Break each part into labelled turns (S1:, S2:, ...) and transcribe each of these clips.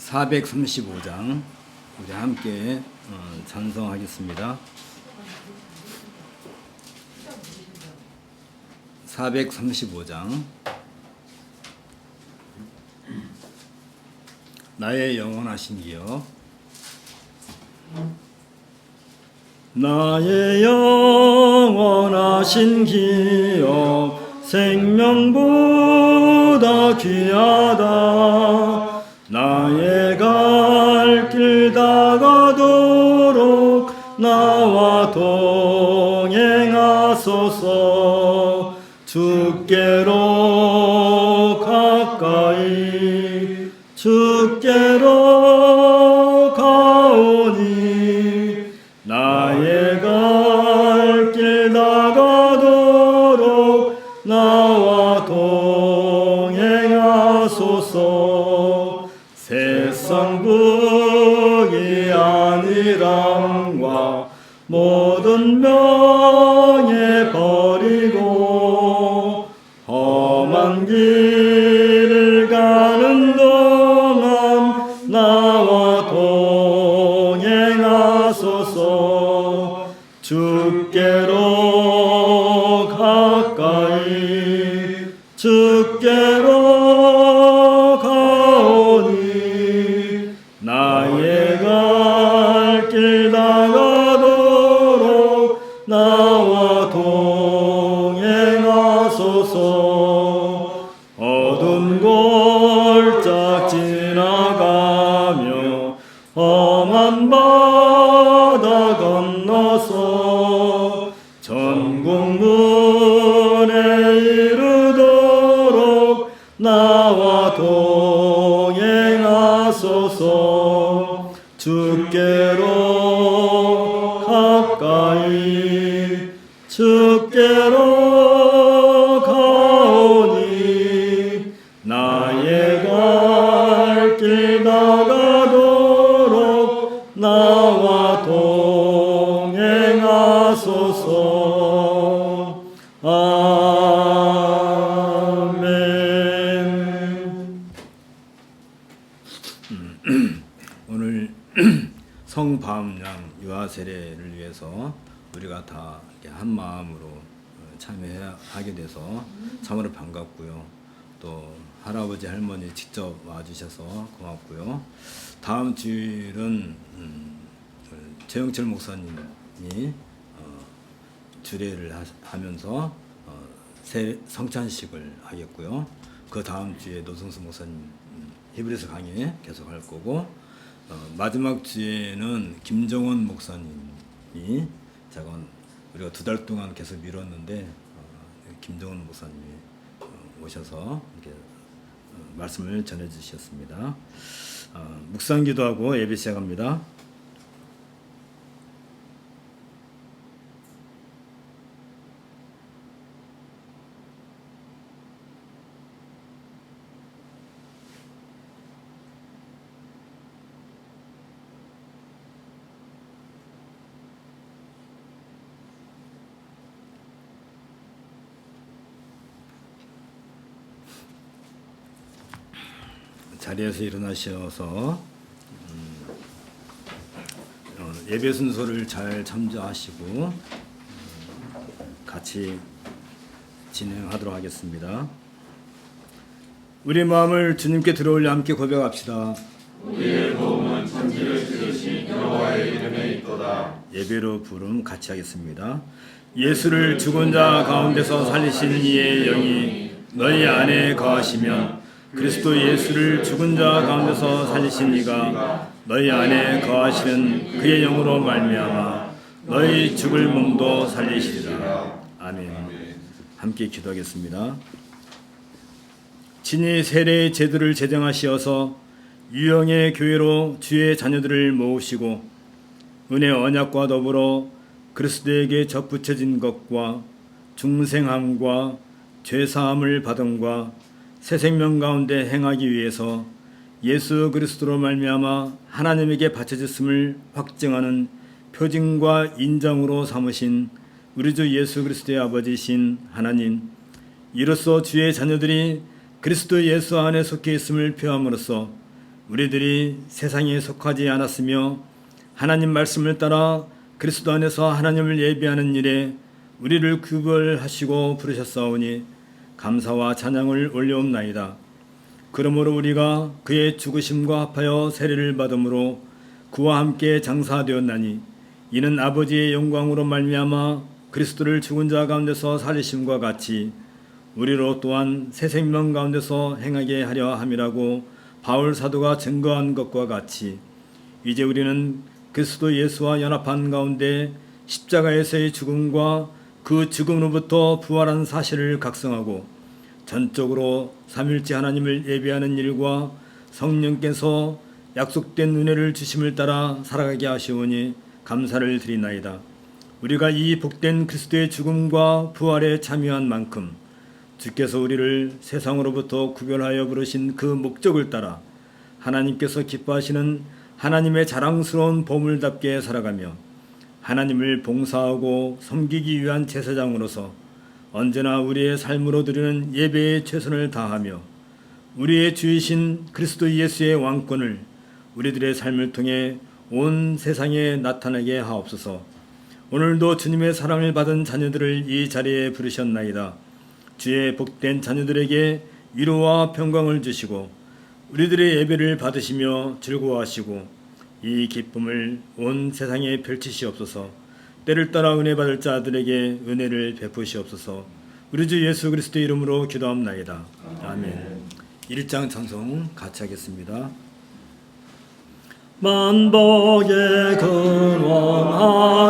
S1: 435장 우리 함께 찬송하겠습니다. 435장 나의 영원하신 기업. 나의 영원하신 기업 생명보다 귀하다. 나의 갈 길 다가도록 나와 동행하소서. 주께로 가까이 주께로 가오니 나의 갈 길 다가도록 나와 동행하소서. 세상 부귀 안일함과 모든 명예 버리고 험한 길을 가는 동안 나와 동행하소서. 주께로 가까이 주께로 가오니 나의 갈 길 다가도록 나와 동행하소서. 어두운 골짝 지나가며 험한 바다 건너서 전국문에 이르도록 나와 동행하소서. 주께로 가까이 주께로 가오니 나의 갈 길 다가도록 나와 동행하소서. 아멘. 오늘 성밤양 유아 세례를 위해서 우리가 다 이렇게 한 마음으로 참여하게 돼서 참으로 반갑고요. 또 할아버지 할머니 직접 와주셔서 고맙고요. 다음 주일은 최영철 목사님이 주례를 하면서 성찬식을 하겠고요. 그 다음 주에 노성수 목사님 히브리서 강의 계속 할 거고, 마지막 주에는 김정원 목사님이 제가 우리가 2달 동안 계속 미뤘는데 김정원 목사님이 오셔서 이렇게 말씀을 전해 주셨습니다. 묵상 기도하고 예배 시작합니다. 자리에서 일어나셔서 예배 순서를 잘 참조하시고 같이 진행하도록 하겠습니다. 우리 마음을 주님께 들어올려 함께 고백합시다.
S2: 우리의 도움은 천지를 지으신 여호와의 이름에 있도다.
S1: 예배로 부름 같이 하겠습니다. 예수를 죽은 자 가운데서 살리신 이의 영이 너희 안에 거하시면 그리스도 예수를 죽은 자 가운데서 살리신 이가 너희 안에 거하시는 그의 영으로 말미암아 너희 죽을 몸도 살리시리라. 아멘. 함께 기도하겠습니다. 친히 세례의 제도를 제정하시어서 유형의 교회로 주의 자녀들을 모으시고 은혜 언약과 더불어 그리스도에게 접붙여진 것과 중생함과 죄사함을 받음과 새 생명 가운데 행하기 위해서 예수 그리스도로 말미암아 하나님에게 바쳐졌음을 확증하는 표징과 인정으로 삼으신 우리 주 예수 그리스도의 아버지신 하나님, 이로써 주의 자녀들이 그리스도 예수 안에 속해 있음을 표함으로써 우리들이 세상에 속하지 않았으며 하나님 말씀을 따라 그리스도 안에서 하나님을 예배하는 일에 우리를 구별하시고 부르셨사오니 감사와 찬양을 올려옵나이다. 그러므로 우리가 그의 죽으심과 합하여 세례를 받음으로 그와 함께 장사되었나니 이는 아버지의 영광으로 말미암아 그리스도를 죽은 자 가운데서 살리심과 같이 우리로 또한 새 생명 가운데서 행하게 하려 함이라고 바울 사도가 증거한 것과 같이 이제 우리는 그리스도 예수와 연합한 가운데 십자가에서의 죽음과 그 죽음으로부터 부활한 사실을 각성하고 전적으로 삼일째 하나님을 예배하는 일과 성령께서 약속된 은혜를 주심을 따라 살아가게 하시오니 감사를 드리나이다. 우리가 이 복된 그리스도의 죽음과 부활에 참여한 만큼 주께서 우리를 세상으로부터 구별하여 부르신 그 목적을 따라 하나님께서 기뻐하시는 하나님의 자랑스러운 보물답게 살아가며 하나님을 봉사하고 섬기기 위한 제사장으로서 언제나 우리의 삶으로 드리는 예배에 최선을 다하며 우리의 주이신 그리스도 예수의 왕권을 우리들의 삶을 통해 온 세상에 나타나게 하옵소서. 오늘도 주님의 사랑을 받은 자녀들을 이 자리에 부르셨나이다. 주의 복된 자녀들에게 위로와 평강을 주시고 우리들의 예배를 받으시며 즐거워하시고 이 기쁨을 온 세상에 펼치시옵소서. 때를 따라 은혜 받을 자들에게 은혜를 베푸시옵소서. 우리 주 예수 그리스도의 이름으로 기도합나이다. 아멘. 1장 찬송 같이 하겠습니다. 만복의 근원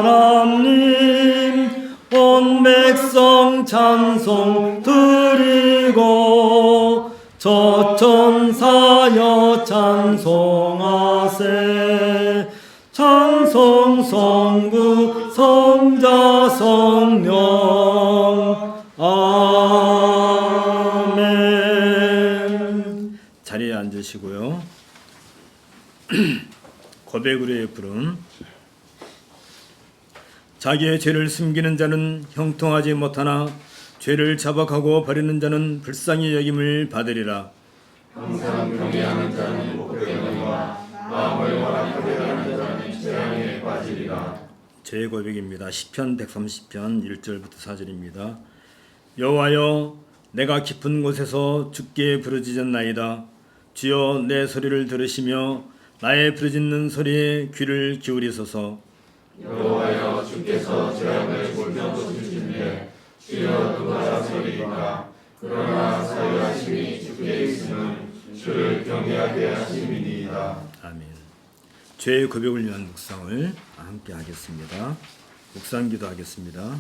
S1: 하나님 온 백성 찬송 드리고 저천사여 찬송하세. 찬송 성부 성자 성령 아멘. 자리에 앉으시고요. 고백으로의 부름. 자기의 죄를 숨기는 자는 형통하지 못하나 죄를 자박하고 버리는 자는 불쌍히 여김을 받으리라.
S2: 항상 경외하는 자는 복되거니와 마음을 완악하게 하는 자는 재앙에 빠지리라.
S1: 제 고백입니다. 시편 130편 1절부터 4절입니다. 여호와여, 내가 깊은 곳에서 주께 부르짖었나이다. 주여, 내 소리를 들으시며 나의 부르짖는 소리에 귀를 기울이소서.
S2: 여호와여, 주께서 죄악을 골려주시는데 주여 누가 자소리이까. 그러나 사유하심이 주께 있으면 주를 경외하게 하심이니이다.
S1: 아멘. 죄의 고백을 위한 묵상을 함께 하겠습니다. 묵상 기도하겠습니다.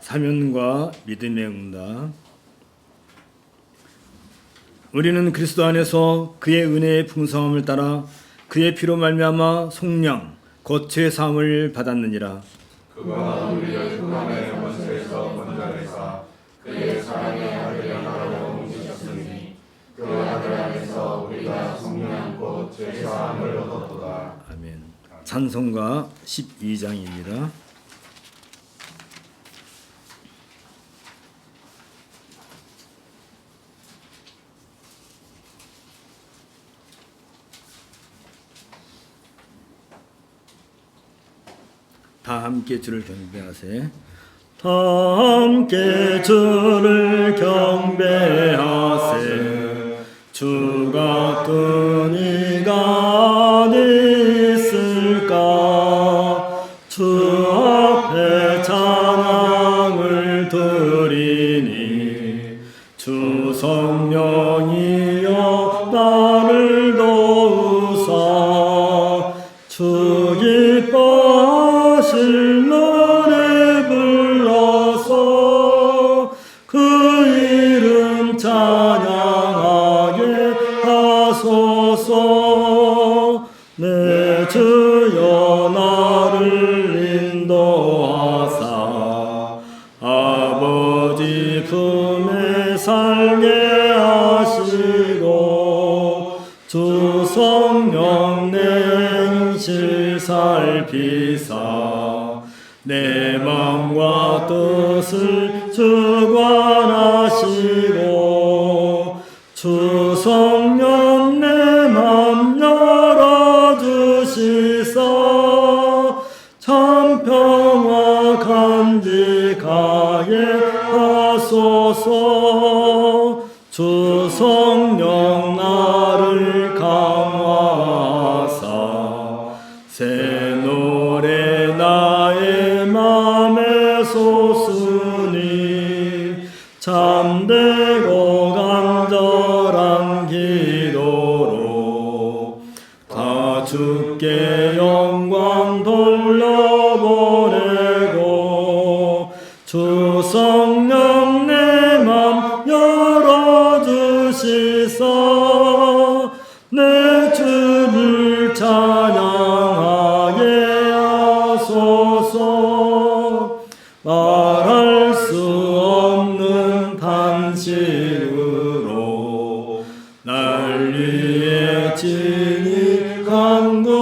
S1: 사면과 믿음의 응답. 우리는 그리스도 안에서 그의 은혜의 풍성함을 따라 그의 피로 말미암아 속량 곧 죄 사함을 받았느니라.
S2: 그가 우리를 흑암의 원수에서 건져내사 그의 사랑의 아들의 나라로 옮기셨으니 그 아들 안에서 우리가 속량 곧 죄 사함을 얻었도다.
S1: 아멘. 찬송가 12장입니다. 다 함께 주를 경배하세. 다 함께 주를 경배하세. 주 같은 이가 어디 있을까. 주 앞에 찬양을 드리니 주 성령이여 나를 도우사. 주 기뻐하실 노래 불러서 그 이름 찬양하게 하소서. 내 주여 나를 인도하사 아버지 품에 살게 하시고 주 성령 내 인실 살피사 내 마음과 뜻을 주관하시고 주 성령 내 맘 열어주시사 참 평화 간직하게 하소서. 주 성령 나를 강화하사 새 노래 나의 맘에 솟으니 참되고 간절한 기도로 다 주께 영광 돌려보내고 주 성령 내 맘 열어주시사 내 주를 찬양하게 하소서. 말할 수 없는 탄식으로 날 위해 친히 간구하시는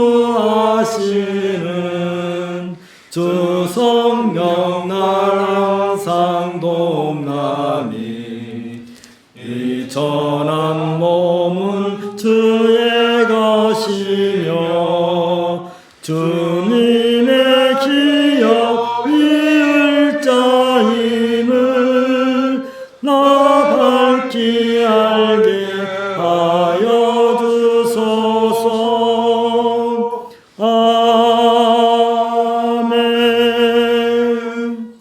S1: 주 성령 날 항상 돕나니 이 천한 몸은 주의 것이며 주님의 기업 이을 자임을 나 밝히 알게 하여 주소서. 아멘.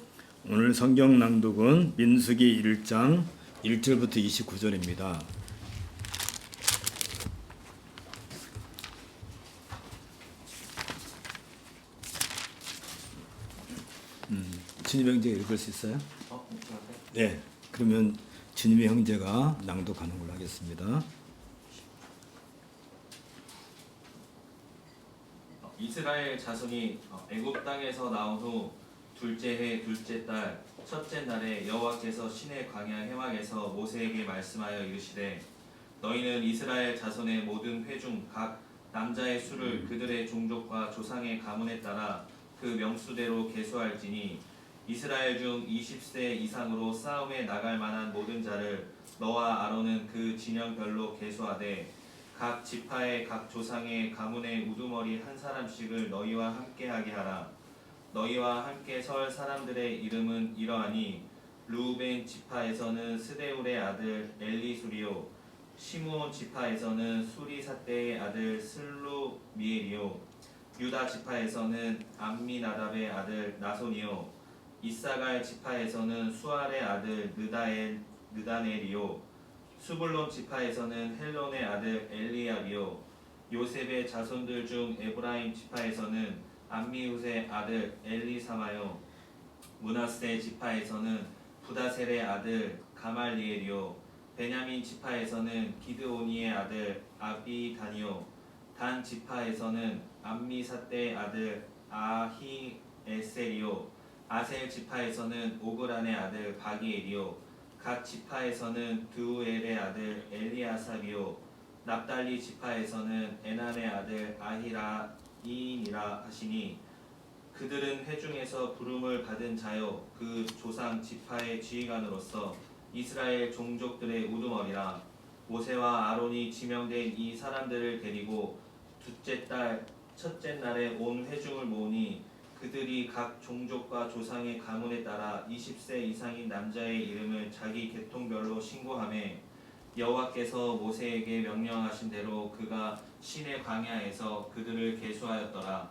S1: 오늘 성경 낭독은 민수기 1장 1절부터 29절입니다. 주님의 형제가 읽을 수 있어요? 네. 그러면 주님의 형제가 낭독하는 걸로 하겠습니다.
S3: 이스라엘 자손이 애굽 땅에서 나온 후 둘째 해 둘째 달 첫째 날에 여호와께서 시내 광야 해막에서 모세에게 말씀하여 이르시되 너희는 이스라엘 자손의 모든 회중 각 남자의 수를 그들의 종족과 조상의 가문에 따라 그 명수대로 계수할지니 이스라엘 중 20세 이상으로 싸움에 나갈 만한 모든 자를 너와 아론은 그 진영별로 계수하되 각 지파의 각 조상의 가문의 우두머리 한 사람씩을 너희와 함께하게 하라. 너희와 함께 설 사람들의 이름은 이러하니 루벤 지파에서는 스데울의 아들 엘리수리요 시므온 지파에서는 수리사떼의 아들 슬루미엘이요 유다 지파에서는 암미나답의 아들 나손이요 이사갈 지파에서는 수알의 아들 느다넬이요 수불론 지파에서는 헬론의 아들 엘리압이요 요셉의 자손들 중 에브라임 지파에서는 암미훗의 아들 엘리사마요 므낫세 지파에서는 부다셀의 아들 가말리엘이요 베냐민 지파에서는 기드오니의 아들 아비다니요 단 지파에서는 암미사떼의 아들 아히에셀이요 아셀 지파에서는 오그란의 아들 바기엘이요 각 지파에서는 드우엘의 아들 엘리아삽이요 납달리 지파에서는 에난의 아들 아히라인이라 하시니 그들은 회중에서 부름을 받은 자요 그 조상 지파의 지휘관으로서 이스라엘 종족들의 우두머리라. 모세와 아론이 지명된 이 사람들을 데리고 둘째 달 첫째 날에 온 회중을 모으니 그들이 각 종족과 조상의 가문에 따라 20세 이상인 남자의 이름을 자기 계통별로 신고하매 여호와께서 모세에게 명령하신 대로 그가 시내 광야에서 그들을 계수하였더라.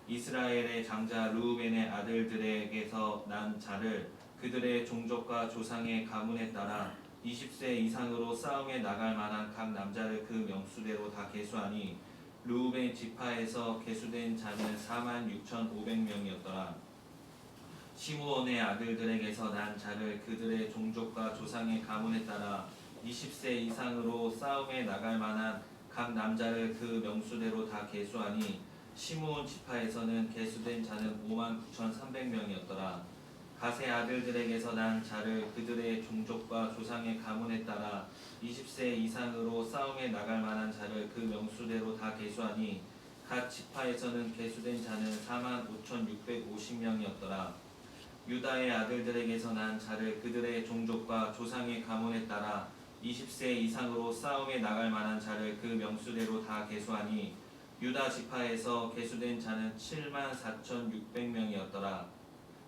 S3: 이스라엘의 장자 르우벤의 아들들에게서 난 자를 그들의 종족과 조상의 가문에 따라 20세 이상으로 싸움에 나갈 만한 각 남자를 그 명수대로 다 계수하니 르우벤 지파에서 계수된 자는 46,500명이었더라. 시므온의 아들들에게서 난 자를 그들의 종족과 조상의 가문에 따라 20세 이상으로 싸움에 나갈 만한 각 남자를 그 명수대로 다 계수하니 시므온 지파에서는 계수된 자는 59,300명이었더라. 갓의 아들들에게서 난 자를 그들의 종족과 조상의 가문에 따라 20세 이상으로 싸움에 나갈 만한 자를 그 명수대로 다 계수하니 갓 지파에서는 계수된 자는 45,650명이었더라. 유다의 아들들에게서 난 자를 그들의 종족과 조상의 가문에 따라 20세 이상으로 싸움에 나갈 만한 자를 그 명수대로 다 계수하니 유다 지파에서 계수된 자는 74,600명이었더라.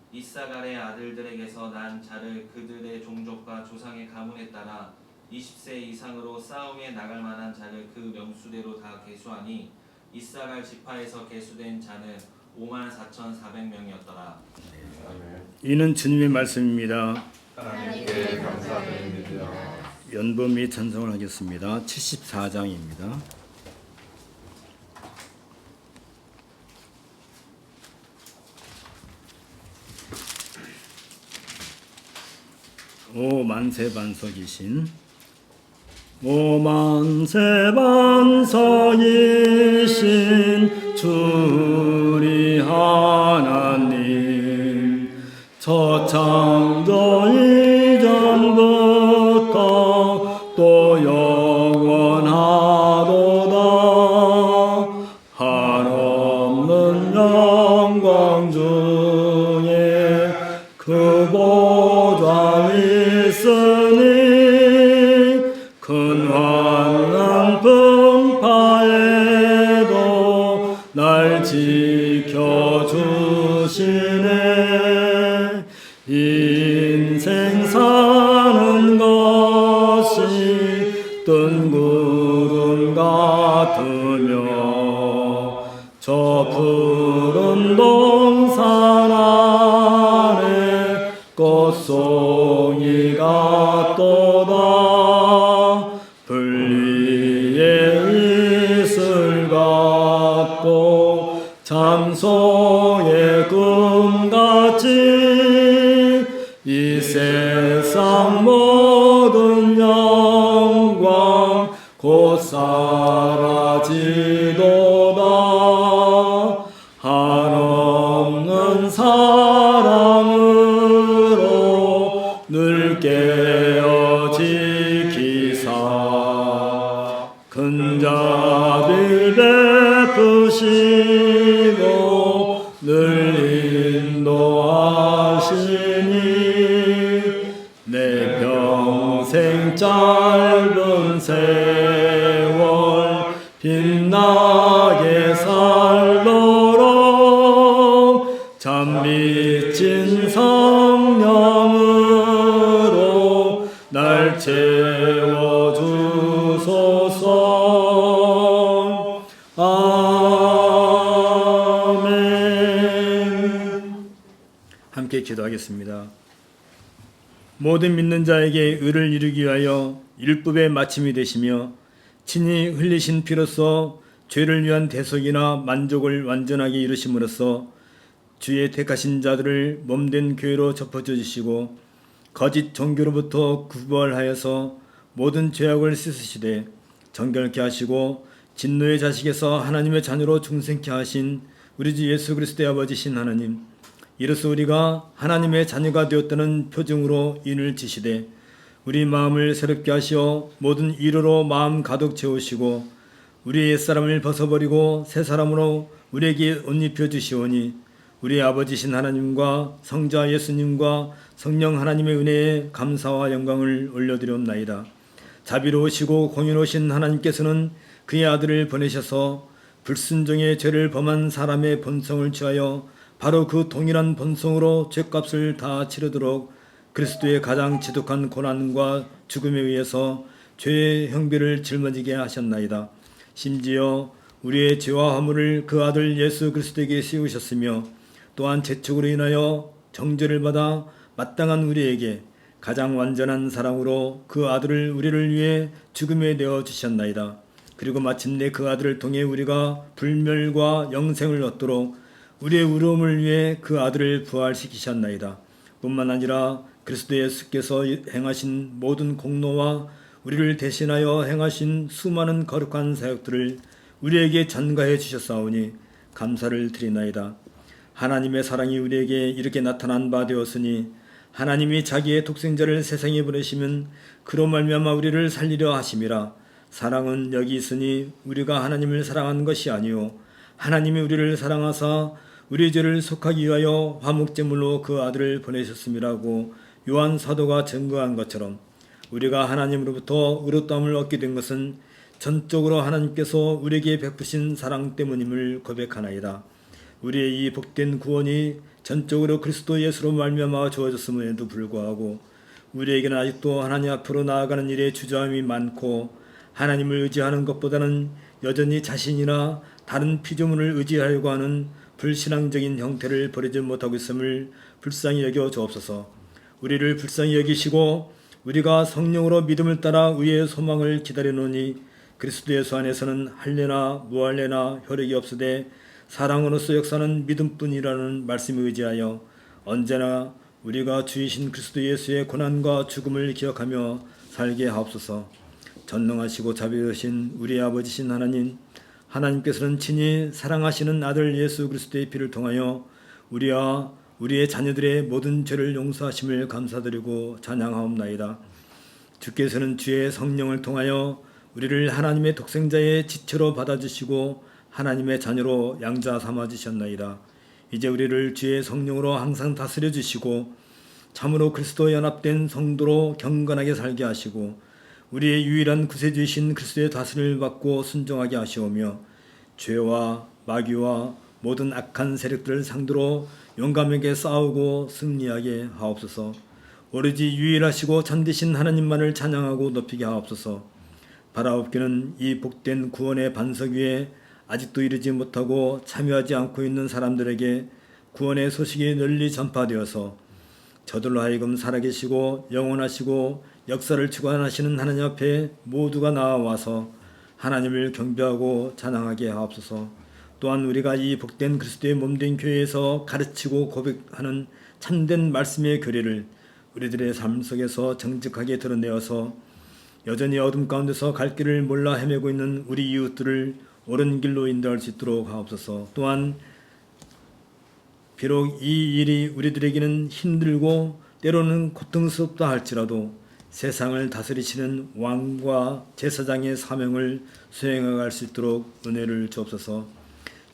S3: 이사갈의 아들들에게서 난 자를 그들의 종족과 조상의 가문에 따라 20세 이상으로 싸움에 나갈 만한 자를 그 명수대로 다 계수하니 이사갈 지파에서 계수된 자는 54,400명이었더라.
S1: 이는 주님의 말씀입니다.
S2: 하나님께 감사드립니다.
S1: 연보 및 찬송을 하겠습니다. 74장입니다. 오 만세 반석이신 오 만세 반석이신 주리 하나님 저창조 이전부터 또 영원하도다 한없는 영광 중에 그 보좌 있으니 큰 환난 풍파에도 날 지켜주시네 인생 사는 것이 뜬 구름 같으며 저 푸른 동산 아래 꽃송이 같도다 분리의 이슬 같고 잠소의 꿈같이 이 세상 모든 영광 곧 사라지도다 한없는 사랑으로 늘 깨어 지키사 근자비 베푸시고 늘 인도하시니 내 평생 짧은 세월 빛나게 살도록 참 미친 성령으로 날 채워주소서. 아멘. 함께 기도하겠습니다. 모든 믿는 자에게 의를 이루기 위하여 율법의 마침이 되시며 친히 흘리신 피로써 죄를 위한 대속이나 만족을 완전하게 이루심으로써 주의 택하신 자들을 몸된 교회로 접어져 주시고 거짓 종교로부터 구벌하여서 모든 죄악을 씻으시되 정결케 하시고 진노의 자식에서 하나님의 자녀로 중생케 하신 우리 주 예수 그리스도의 아버지신 하나님, 이로써 우리가 하나님의 자녀가 되었다는 표징으로 인을 지시되 우리 마음을 새롭게 하시어 모든 이로로 마음 가득 채우시고 우리의 옛사람을 벗어버리고 새 사람으로 우리에게 옷 입혀 주시오니 우리 아버지신 하나님과 성자 예수님과 성령 하나님의 은혜에 감사와 영광을 올려드리옵나이다. 자비로우시고 공의로우신 하나님께서는 그의 아들을 보내셔서 불순종의 죄를 범한 사람의 본성을 취하여 바로 그 동일한 본성으로 죄값을 다 치르도록 그리스도의 가장 지독한 고난과 죽음에 의해서 죄의 형벌을 짊어지게 하셨나이다. 심지어 우리의 죄와 허물을 그 아들 예수 그리스도에게 씌우셨으며 또한 재촉으로 인하여 정죄를 받아 마땅한 우리에게 가장 완전한 사랑으로 그 아들을 우리를 위해 죽음에 내어 주셨나이다. 그리고 마침내 그 아들을 통해 우리가 불멸과 영생을 얻도록 우리의 의로움을 위해 그 아들을 부활시키셨나이다. 뿐만 아니라 그리스도 예수께서 행하신 모든 공로와 우리를 대신하여 행하신 수많은 거룩한 사역들을 우리에게 전가해 주셨사오니 감사를 드리나이다. 하나님의 사랑이 우리에게 이렇게 나타난 바 되었으니 하나님이 자기의 독생자를 세상에 보내시면 그로 말미암아 우리를 살리려 하심이라. 사랑은 여기 있으니 우리가 하나님을 사랑한 것이 아니요 하나님이 우리를 사랑하사 우리 죄를 속하기 위하여 화목제물로 그 아들을 보내셨음이라고 요한 사도가 증거한 것처럼 우리가 하나님으로부터 의롭다함을 얻게 된 것은 전적으로 하나님께서 우리에게 베푸신 사랑 때문임을 고백하나이다. 우리의 이 복된 구원이 전적으로 그리스도 예수로 말미암아 주어졌음에도 불구하고 우리에게는 아직도 하나님 앞으로 나아가는 일에 주저함이 많고 하나님을 의지하는 것보다는 여전히 자신이나 다른 피조물을 의지하려고 하는 불신앙적인 형태를 버리지 못하고 있음을 불쌍히 여겨 주옵소서. 우리를 불쌍히 여기시고 우리가 성령으로 믿음을 따라 의의 소망을 기다리노니 그리스도 예수 안에서는 할례나 무할례나 혈육이 없으되 사랑으로서 역사는 믿음뿐이라는 말씀에 의지하여 언제나 우리가 주이신 그리스도 예수의 고난과 죽음을 기억하며 살게 하옵소서. 전능하시고 자비하신 우리 아버지신 하나님, 하나님께서는 친히 사랑하시는 아들 예수 그리스도의 피를 통하여 우리와 우리의 자녀들의 모든 죄를 용서하심을 감사드리고 찬양하옵나이다. 주께서는 주의 성령을 통하여 우리를 하나님의 독생자의 지체로 받아주시고 하나님의 자녀로 양자 삼아주셨나이다. 이제 우리를 주의 성령으로 항상 다스려 주시고 참으로 그리스도에 연합된 성도로 경건하게 살게 하시고 우리의 유일한 구세주이신 그리스도의 다스림을 받고 순종하게 하시오며 죄와 마귀와 모든 악한 세력들을 상대로 용감하게 싸우고 승리하게 하옵소서. 오로지 유일하시고 참되신 하나님만을 찬양하고 높이게 하옵소서. 바라옵기는 이 복된 구원의 반석 위에 아직도 이르지 못하고 참여하지 않고 있는 사람들에게 구원의 소식이 널리 전파되어서 저들로 하여금 살아계시고 영원하시고 역사를 주관하시는 하나님 앞에 모두가 나아와서 하나님을 경배하고 찬양하게 하옵소서. 또한 우리가 이 복된 그리스도의 몸된 교회에서 가르치고 고백하는 참된 말씀의 교리를 우리들의 삶 속에서 정직하게 드러내어서 여전히 어둠 가운데서 갈 길을 몰라 헤매고 있는 우리 이웃들을 옳은 길로 인도할 수 있도록 하옵소서. 또한 비록 이 일이 우리들에게는 힘들고 때로는 고통스럽다 할지라도 세상을 다스리시는 왕과 제사장의 사명을 수행할 수 있도록 은혜를 주옵소서.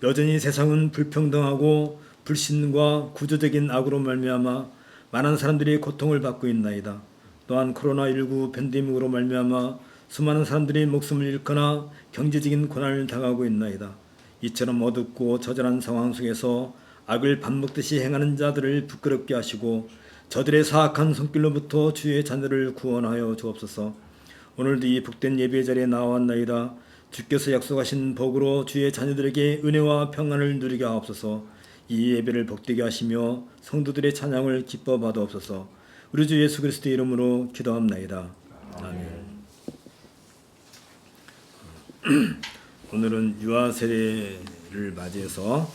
S1: 여전히 세상은 불평등하고 불신과 구조적인 악으로 말미암아 많은 사람들이 고통을 받고 있나이다. 또한 코로나19 팬데믹으로 말미암아 수많은 사람들이 목숨을 잃거나 경제적인 고난을 당하고 있나이다. 이처럼 어둡고 처절한 상황 속에서 악을 밥 먹듯이 행하는 자들을 부끄럽게 하시고 저들의 사악한 손길로부터 주의 자녀를 구원하여 주옵소서. 오늘도 이 복된 예배 자리에 나왔나이다. 주께서 약속하신 복으로 주의 자녀들에게 은혜와 평안을 누리게 하옵소서. 이 예배를 복되게 하시며 성도들의 찬양을 기뻐 받아옵소서. 우리 주 예수 그리스도의 이름으로 기도합나이다. 아멘. 오늘은 유아 세례를 맞이해서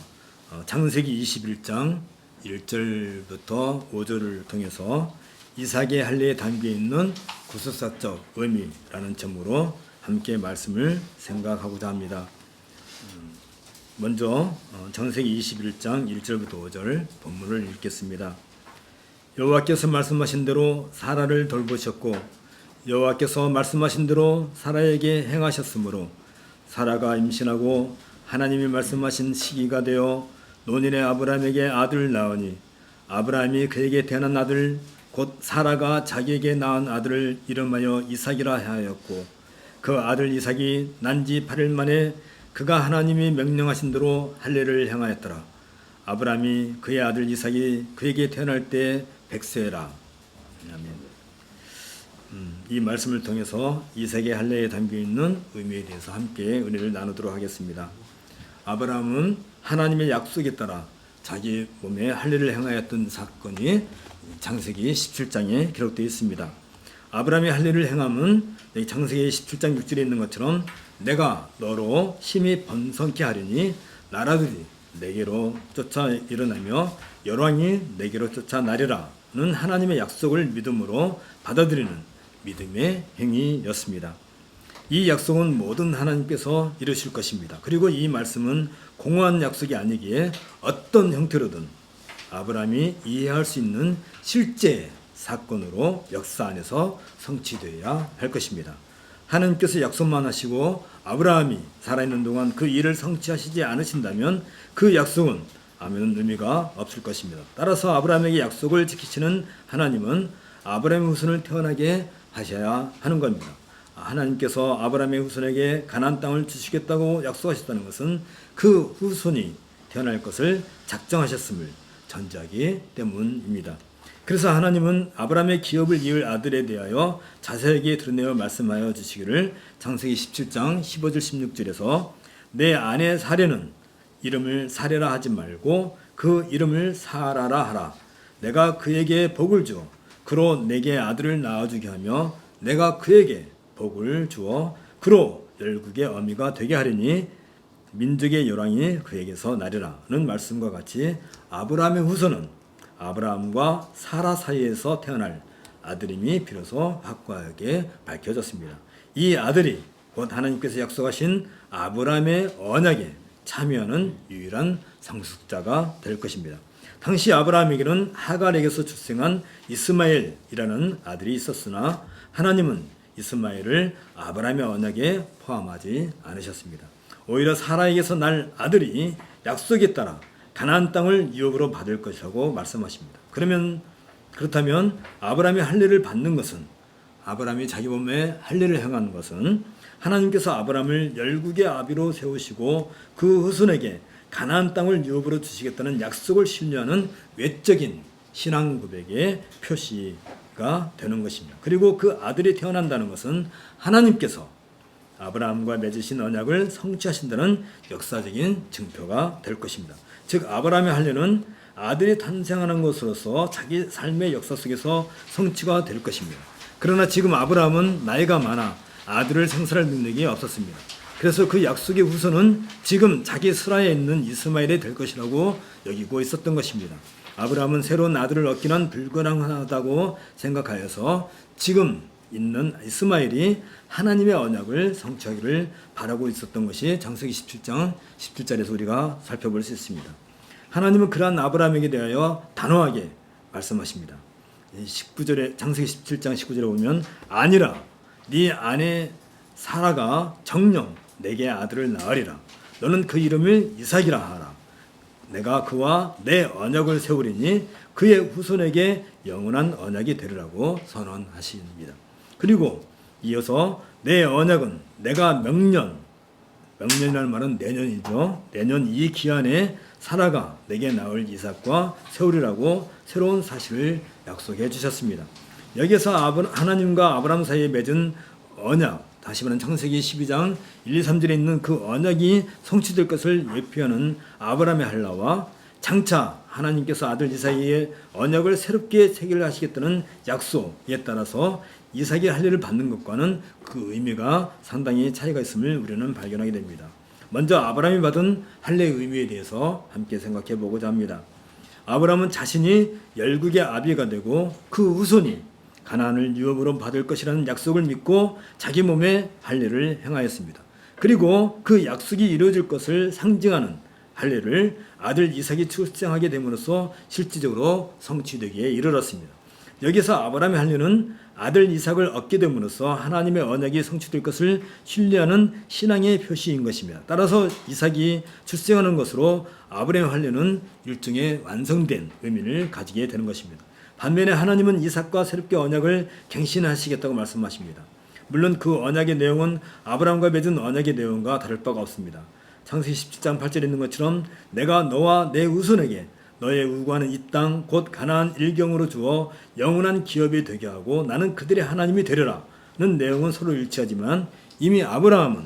S1: 창세기 21장 1절부터 5절을 통해서 이삭의 할례에 담겨 있는 구속사적 의미라는 점으로 함께 말씀을 생각하고자 합니다. 먼저 창세기 21장 1절부터 5절 본문을 읽겠습니다. 여호와께서 말씀하신 대로 사라를 돌보셨고 여호와께서 말씀하신 대로 사라에게 행하셨으므로 사라가 임신하고 하나님이 말씀하신 시기가 되어 노년의 아브라함에게 아들을 낳으니 아브라함이 그에게 태어난 아들 곧 사라가 자기에게 낳은 아들을 이름하여 이삭이라 하였고 그 아들 이삭이 난 지 8일 만에 그가 하나님이 명령하신 대로 할례를 행하였더라. 아브라함이 그의 아들 이삭이 그에게 태어날 때 100세라. 아멘. 이 말씀을 통해서 이삭의 할례에 담겨있는 의미에 대해서 함께 은혜를 나누도록 하겠습니다. 아브라함은 하나님의 약속에 따라 자기 몸에 할례를 행하였던 사건이 창세기 17장에 기록되어 있습니다. 아브라함의 할례를 행함은 창세기 17장 6절에 있는 것처럼 내가 너로 힘이 번성케 하리니 나라들이 내게로 쫓아 일어나며 열왕이 내게로 쫓아 나리라는 하나님의 약속을 믿음으로 받아들이는 믿음의 행위였습니다. 이 약속은 모든 하나님께서 이루실 것입니다. 그리고 이 말씀은 공허한 약속이 아니기에 어떤 형태로든 아브라함이 이해할 수 있는 실제 사건으로 역사 안에서 성취되어야 할 것입니다. 하나님께서 약속만 하시고 아브라함이 살아있는 동안 그 일을 성취하시지 않으신다면 그 약속은 아무런 의미가 없을 것입니다. 따라서 아브라함에게 약속을 지키시는 하나님은 아브라함의 후손을 태어나게 하셔야 하는 겁니다. 하나님께서 아브라함의 후손에게 가나안 땅을 주시겠다고 약속하셨다는 것은 그 후손이 태어날 것을 작정하셨음을 전제하기 때문입니다. 그래서 하나님은 아브라함의 기업을 이을 아들에 대하여 자세하게 드러내어 말씀하여 주시기를 창세기 17장 15절 16절에서 내 아내 사레는 이름을 사레라 하지 말고 그 이름을 사라라 하라. 내가 그에게 복을 주어 그로 내게 아들을 낳아주게 하며 내가 그에게 복을 주어 그로 열국의 어미가 되게 하리니 민족의 열왕이 그에게서 나리라는 말씀과 같이 아브라함의 후손은 아브라함과 사라 사이에서 태어날 아들임이 비로소 확고하게 밝혀졌습니다. 이 아들이 곧 하나님께서 약속하신 아브라함의 언약에 참여하는 유일한 상속자가 될 것입니다. 당시 아브라함에게는 하갈에게서 출생한 이스마엘이라는 아들이 있었으나 하나님은 이스마엘을 아브라함의 언약에 포함하지 않으셨습니다. 오히려 사라에게서 날 아들이 약속에 따라 가나안 땅을 유업으로 받을 것이라고 말씀하십니다. 그렇다면 아브라함이 할례를 받는 것은 아브라함이 자기 몸에 할례를 행하는 것은 하나님께서 아브라함을 열국의 아비로 세우시고 그 후손에게 가나안 땅을 유업으로 주시겠다는 약속을 신뢰하는 외적인 신앙 고백의 표시가 되는 것입니다. 그리고 그 아들이 태어난다는 것은 하나님께서 아브라함과 맺으신 언약을 성취하신다는 역사적인 증표가 될 것입니다. 즉 아브라함의 할례는 아들이 탄생하는 것으로서 자기 삶의 역사 속에서 성취가 될 것입니다. 그러나 지금 아브라함은 나이가 많아 아들을 생산할 능력이 없었습니다. 그래서 그 약속의 후손은 지금 자기 스라에 있는 이스마엘이 될 것이라고 여기고 있었던 것입니다. 아브라함은 새로운 아들을 얻기는 불가능하다고 생각하여서 지금 있는 이스마엘이 하나님의 언약을 성취하기를 바라고 있었던 것이 창세기 17장 17절에서 우리가 살펴볼 수 있습니다. 하나님은 그러한 아브라함에게 대하여 단호하게 말씀하십니다. 19절에 창세기 17장 19절에 보면 아니라 네 아내 사라가 정녕 내게 아들을 낳으리라. 너는 그 이름을 이삭이라 하라. 내가 그와 내 언약을 세우리니 그의 후손에게 영원한 언약이 되리라고 선언하십니다. 그리고 이어서 내 언약은 내가 명년이라는 말은 내년이죠. 내년 이 기한에 사라가 내게 낳을 이삭과 세우리라고 새로운 사실을 약속해 주셨습니다. 여기서 하나님과 아브라함 사이에 맺은 언약, 다시 말하면 창세기 12장 1, 2, 3절에 있는 그 언약이 성취될 것을 예표하는 아브라함의 할례와 장차 하나님께서 아들 이삭의 언약을 새롭게 체결하시겠다는 약속에 따라서 이삭의 할례를 받는 것과는 그 의미가 상당히 차이가 있음을 우리는 발견하게 됩니다. 먼저 아브라함이 받은 할례의 의미에 대해서 함께 생각해 보고자 합니다. 아브라함은 자신이 열국의 아비가 되고 그 후손이 가나안을 유업으로 받을 것이라는 약속을 믿고 자기 몸에 할례를 행하였습니다. 그리고 그 약속이 이루어질 것을 상징하는 할례를 아들 이삭이 출생하게 됨으로써 실질적으로 성취되기에 이르렀습니다. 여기서 아브라함의 할례는 아들 이삭을 얻게 됨으로써 하나님의 언약이 성취될 것을 신뢰하는 신앙의 표시인 것입니다. 따라서 이삭이 출생하는 것으로 아브라함의 할례는 일종의 완성된 의미를 가지게 되는 것입니다. 반면에 하나님은 이삭과 새롭게 언약을 갱신하시겠다고 말씀하십니다. 물론 그 언약의 내용은 아브라함과 맺은 언약의 내용과 다를 바가 없습니다. 창세기 17장 8절에 있는 것처럼 내가 너와 내 후손에게 너의 우구하는 이 땅 곧 가나안 일경으로 주어 영원한 기업이 되게 하고 나는 그들의 하나님이 되리라는 내용은 서로 일치하지만 이미 아브라함은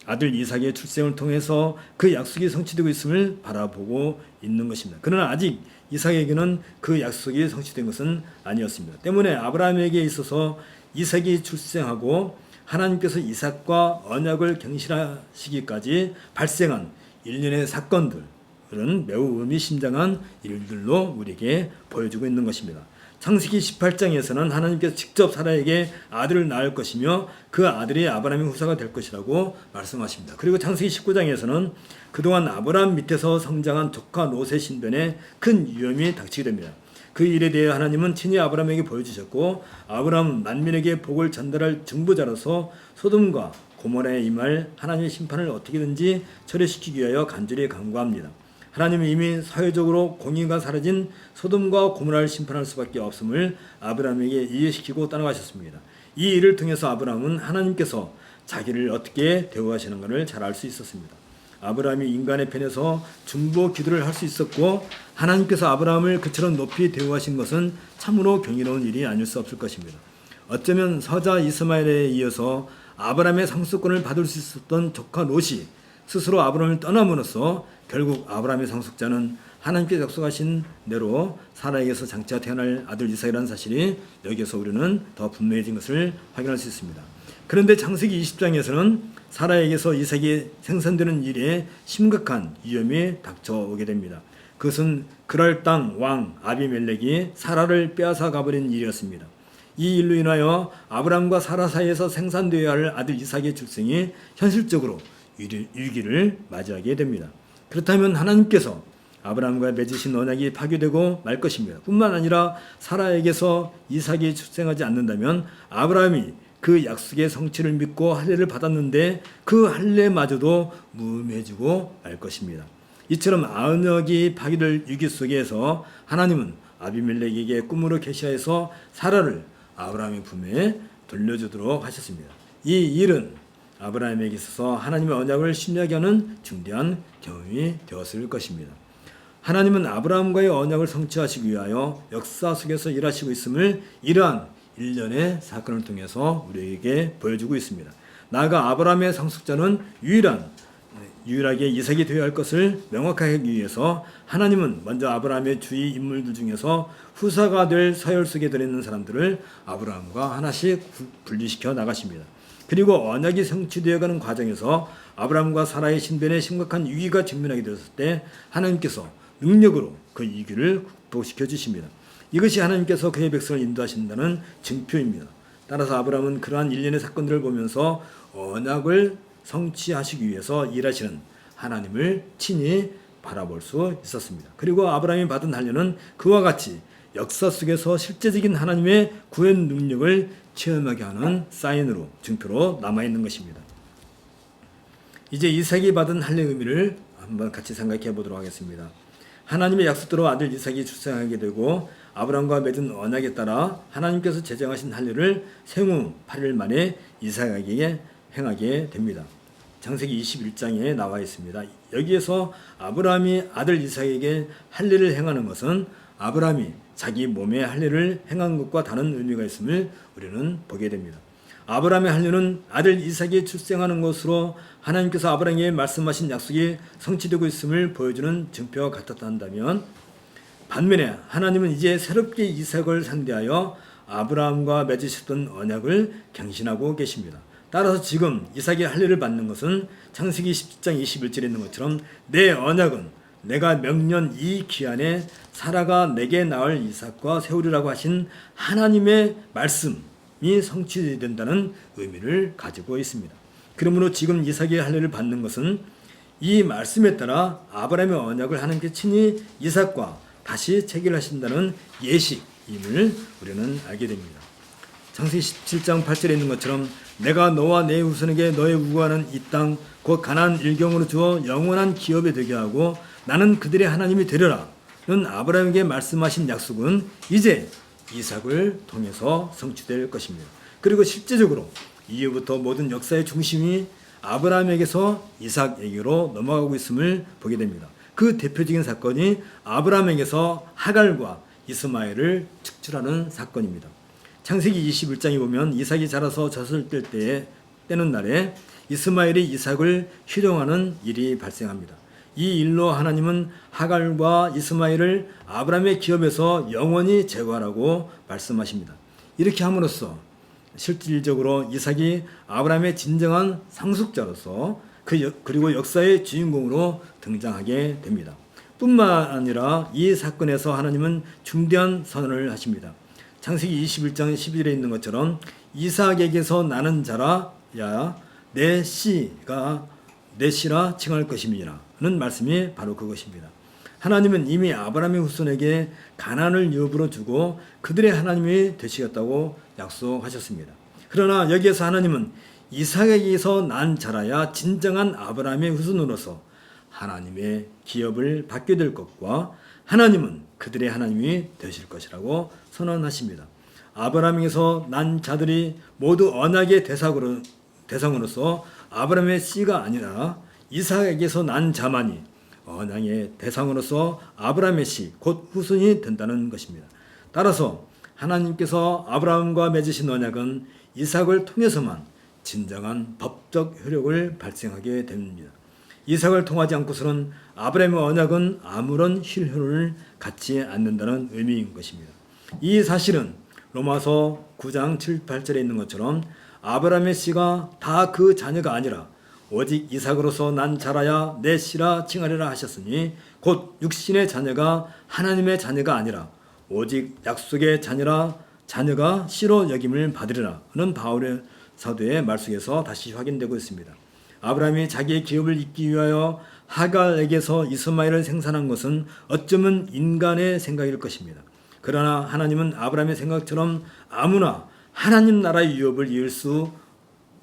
S1: 아들 이삭의 출생을 통해서 그 약속이 성취되고 있음을 바라보고 있는 것입니다. 그러나 아직 이삭에게는 그 약속이 성취된 것은 아니었습니다. 때문에 아브라함에게 있어서 이삭이 출생하고 하나님께서 이삭과 언약을 갱신하시기까지 발생한 일련의 사건들은 매우 의미심장한 일들로 우리에게 보여주고 있는 것입니다. 창세기 18장에서는 하나님께서 직접 사라에게 아들을 낳을 것이며 그 아들이 아브라함의 후사가 될 것이라고 말씀하십니다. 그리고 창세기 19장에서는 그동안 아브라함 밑에서 성장한 조카 롯의 신변에 큰 위험이 닥치게 됩니다. 그 일에 대해 하나님은 친히 아브라함에게 보여주셨고 아브라함은 만민에게 복을 전달할 증보자로서 소돔과 고모라에 임할 하나님의 심판을 어떻게든지 처리시키기 위하여 간절히 간구합니다. 하나님은 이미 사회적으로 공의가 사라진 소돔과 고모라를 심판할 수밖에 없음을 아브라함에게 이해시키고 떠나가셨습니다. 이 일을 통해서 아브라함은 하나님께서 자기를 어떻게 대우하시는가를 잘 알 수 있었습니다. 아브라함이 인간의 편에서 중보 기도를 할 수 있었고 하나님께서 아브라함을 그처럼 높이 대우하신 것은 참으로 경이로운 일이 아닐 수 없을 것입니다. 어쩌면 서자 이스마엘에 이어서 아브라함의 상속권을 받을 수 있었던 조카 롯이 스스로 아브라함을 떠남으로써 결국 아브라함의 상속자는 하나님께 약속하신 대로 사라에게서 장차 태어날 아들 이삭이라는 사실이 여기에서 우리는 더 분명해진 것을 확인할 수 있습니다. 그런데 창세기 20장에서는 사라에게서 이삭이 생산되는 일에 심각한 위험이 닥쳐오게 됩니다. 그것은 그랄 땅 왕 아비멜렉이 사라를 빼앗아 가버린 일이었습니다. 이 일로 인하여 아브라함과 사라 사이에서 생산되어야 할 아들 이삭의 출생이 현실적으로 위기를 맞이하게 됩니다. 그렇다면 하나님께서 아브라함과 맺으신 언약이 파괴되고 말 것입니다. 뿐만 아니라 사라에게서 이삭이 출생하지 않는다면 아브라함이 그 약속의 성취를 믿고 할례를 받았는데 그 할례마저도 무음해지고 말 것입니다. 이처럼 언약이 파괴될 위기 속에서 하나님은 아비멜렉에게 꿈으로 계시하여서 사라를 아브라함의 품에 돌려주도록 하셨습니다. 이 일은 아브라함에게 있어서 하나님의 언약을 신뢰하게 하는 중대한 경험이 되었을 것입니다. 하나님은 아브라함과의 언약을 성취하시기 위하여 역사 속에서 일하시고 있음을 이러한 일련의 사건을 통해서 우리에게 보여주고 있습니다. 나아가 아브라함의 상속자는 유일하게 이삭이 되어야 할 것을 명확하게 하기 위해서 하나님은 먼저 아브라함의 주위 인물들 중에서 후사가 될 서열 속에 들어있는 사람들을 아브라함과 하나씩 분리시켜 나가십니다. 그리고 언약이 성취되어가는 과정에서 아브라함과 사라의 신변에 심각한 위기가 직면하게 되었을 때 하나님께서 능력으로 그 위기를 극복시켜 주십니다. 이것이 하나님께서 그의 백성을 인도하신다는 증표입니다. 따라서 아브라함은 그러한 일련의 사건들을 보면서 언약을 성취하시기 위해서 일하시는 하나님을 친히 바라볼 수 있었습니다. 그리고 아브라함이 받은 할례는 그와 같이 역사 속에서 실제적인 하나님의 구원 능력을 체험하게 하는 사인으로, 증표로 남아있는 것입니다. 이제 이삭이 받은 할례의 의미를 한번 같이 생각해 보도록 하겠습니다. 하나님의 약속대로 아들 이삭이 출생하게 되고 아브라함과 맺은 언약에 따라 하나님께서 제정하신 할례를 생후 8일 만에 이삭에게 행하게 됩니다. 창세기 21장에 나와 있습니다. 여기에서 아브라함이 아들 이삭에게 할례를 행하는 것은 아브라함이 자기 몸에 할례를 행한 것과 다른 의미가 있음을 우리는 보게 됩니다. 아브라함의 할례는 아들 이삭이 출생하는 것으로 하나님께서 아브라함에게 말씀하신 약속이 성취되고 있음을 보여주는 증표와 같았다 한다면, 반면에 하나님은 이제 새롭게 이삭을 상대하여 아브라함과 맺으셨던 언약을 갱신하고 계십니다. 따라서 지금 이삭의 할례를 받는 것은 창세기 17장 21절에 있는 것처럼 내 언약은 내가 명년 이 기한에 사라가 내게 낳을 이삭과 세우리라고 하신 하나님의 말씀이 성취된다는 의미를 가지고 있습니다. 그러므로 지금 이삭의 할례를 받는 것은 이 말씀에 따라 아브라함의 언약을 하나님께 친히 이삭과 다시 체결하신다는 예식임을 우리는 알게 됩니다. 창세기 17장 8절에 있는 것처럼 내가 너와 내 후손에게 너의 우구하는 이 땅 곧 가나안 일경으로 주어 영원한 기업이 되게 하고 나는 그들의 하나님이 되리라 는 아브라함에게 말씀하신 약속은 이제 이삭을 통해서 성취될 것입니다. 그리고 실제적으로 이후부터 모든 역사의 중심이 아브라함에게서 이삭에게로 넘어가고 있음을 보게 됩니다. 그 대표적인 사건이 아브라함에게서 하갈과 이스마엘을 축출하는 사건입니다. 창세기 21장에 보면 이삭이 자라서 젖을 떼는 날에 이스마엘이 이삭을 희롱하는 일이 발생합니다. 이 일로 하나님은 하갈과 이스마엘을 아브라함의 기업에서 영원히 제거하라고 말씀하십니다. 이렇게 함으로써 실질적으로 이삭이 아브라함의 진정한 상속자로서 그리고 역사의 주인공으로 등장하게 됩니다. 뿐만 아니라 이 사건에서 하나님은 중대한 선언을 하십니다. 창세기 21장 11절에 있는 것처럼 이삭에게서 나는 자라야 내 씨라 칭할 것임이라 는 말씀이 바로 그것입니다. 하나님은 이미 아브라함의 후손에게 가나안을 유업으로 주고 그들의 하나님이 되시겠다고 약속하셨습니다. 그러나 여기에서 하나님은 이삭에게서 난 자라야 진정한 아브라함의 후손으로서 하나님의 기업을 받게 될 것과 하나님은 그들의 하나님이 되실 것이라고 선언하십니다. 아브라함에게서 난 자들이 모두 언약의 대상으로서 아브라함의 씨가 아니라 이삭에게서 난 자만이 언약의 대상으로서 아브라함의 씨, 곧 후손이 된다는 것입니다. 따라서 하나님께서 아브라함과 맺으신 언약은 이삭을 통해서만 진정한 법적 효력을 발생하게 됩니다. 이삭을 통하지 않고서는 아브라함의 언약은 아무런 실효를 갖지 않는다는 의미인 것입니다. 이 사실은 로마서 9장 7, 8절에 있는 것처럼 아브라함의 씨가 다 그 자녀가 아니라 오직 이삭으로서 난 자라야 내 씨라 칭하리라 하셨으니 곧 육신의 자녀가 하나님의 자녀가 아니라 오직 약속의 자녀가 씨로 여김을 받으리라는 바울의 사도의 말 속에서 다시 확인되고 있습니다. 아브라함이 자기의 기업을 잇기 위하여 하갈에게서 이스마엘을 생산한 것은 어쩌면 인간의 생각일 것입니다. 그러나 하나님은 아브라함의 생각처럼 아무나 하나님 나라의 유업을 이을 수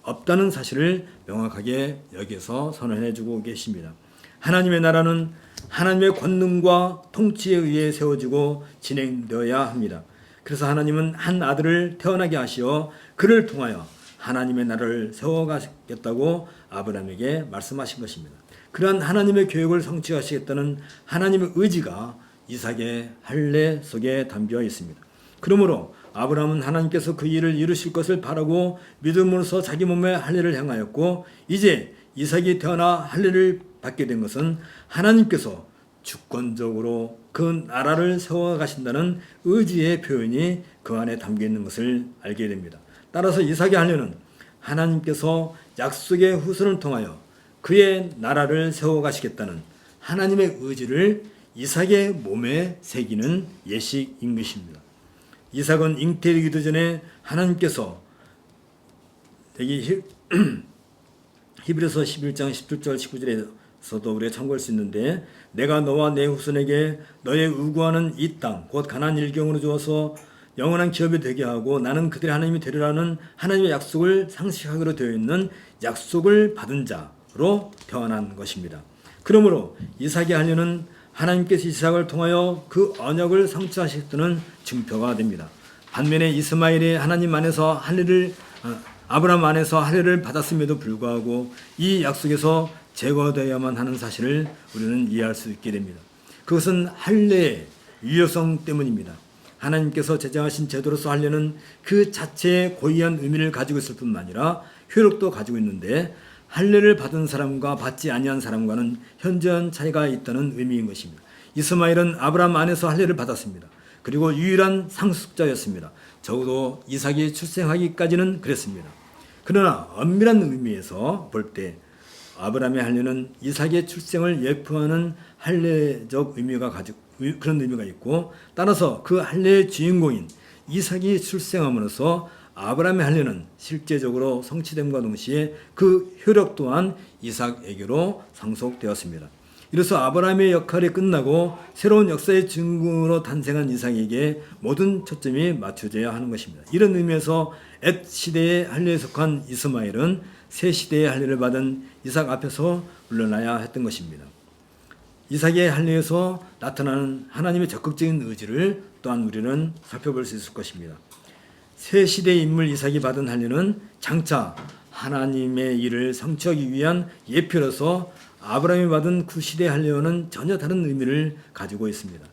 S1: 없다는 사실을 명확하게 여기서 선언해주고 계십니다. 하나님의 나라는 하나님의 권능과 통치에 의해 세워지고 진행되어야 합니다. 그래서 하나님은 한 아들을 태어나게 하시어 그를 통하여 하나님의 나라를 세워가겠다고 아브라함에게 말씀하신 것입니다. 그러한 하나님의 계획을 성취하시겠다는 하나님의 의지가 이삭의 할례 속에 담겨 있습니다. 그러므로 아브라함은 하나님께서 그 일을 이루실 것을 바라고 믿음으로써 자기 몸의 할례를 행하였고 이제 이삭이 태어나 할례를 받게 된 것은 하나님께서 주권적으로 그 나라를 세워가신다는 의지의 표현이 그 안에 담겨 있는 것을 알게 됩니다. 따라서 이삭의 할례는 하나님께서 약속의 후손을 통하여 그의 나라를 세워가시겠다는 하나님의 의지를 이삭의 몸에 새기는 예식인 것입니다. 이삭은 잉태되기도 전에 하나님께서 히브리서 11장 17절 19절에서도 우리가 참고할 수 있는데 내가 너와 내 후손에게 너의 우구하는 이 땅 곧 가나안 일경으로 주어서 영원한 기업이 되게 하고 나는 그들의 하나님이 되리라는 하나님의 약속을 상식하기로 되어 있는 약속을 받은 자로 태어난 것입니다. 그러므로 이삭의 할례는 하나님께서 이삭을 통하여 그 언약을 성취하셨다는 증표가 됩니다. 반면에 이스마엘이 하나님 안에서 아브라함 안에서 할례를 받았음에도 불구하고 이 약속에서 제거되어야만 하는 사실을 우리는 이해할 수 있게 됩니다. 그것은 할례의 유효성 때문입니다. 하나님께서 제정하신 제도로서 할례는 그 자체의 고유한 의미를 가지고 있을 뿐만 아니라 효력도 가지고 있는데 할례를 받은 사람과 받지 아니한 사람과는 현저한 차이가 있다는 의미인 것입니다. 이스마엘은 아브라함 안에서 할례를 받았습니다. 그리고 유일한 상속자였습니다. 적어도 이삭이 출생하기까지는 그랬습니다. 그러나 엄밀한 의미에서 볼 때 아브라함의 할례는 이삭의 출생을 예표하는 할례적 그런 의미가 있고 따라서 그 할례의 주인공인 이삭이 출생함으로써 아브라함의 할례는 실제적으로 성취됨과 동시에 그 효력 또한 이삭에게로 상속되었습니다. 이로써 아브라함의 역할이 끝나고 새로운 역사의 증거로 탄생한 이삭에게 모든 초점이 맞춰져야 하는 것입니다. 이런 의미에서 엣 시대의 할례에 속한 이스마엘은 새 시대의 할례를 받은 이삭 앞에서 물러나야 했던 것입니다. 이삭의 할례에서 나타나는 하나님의 적극적인 의지를 또한 우리는 살펴볼 수 있을 것입니다. 새 시대의 인물 이삭이 받은 할례는 장차 하나님의 일을 성취하기 위한 예표로서 아브라함이 받은 그 시대 할례와는 전혀 다른 의미를 가지고 있습니다.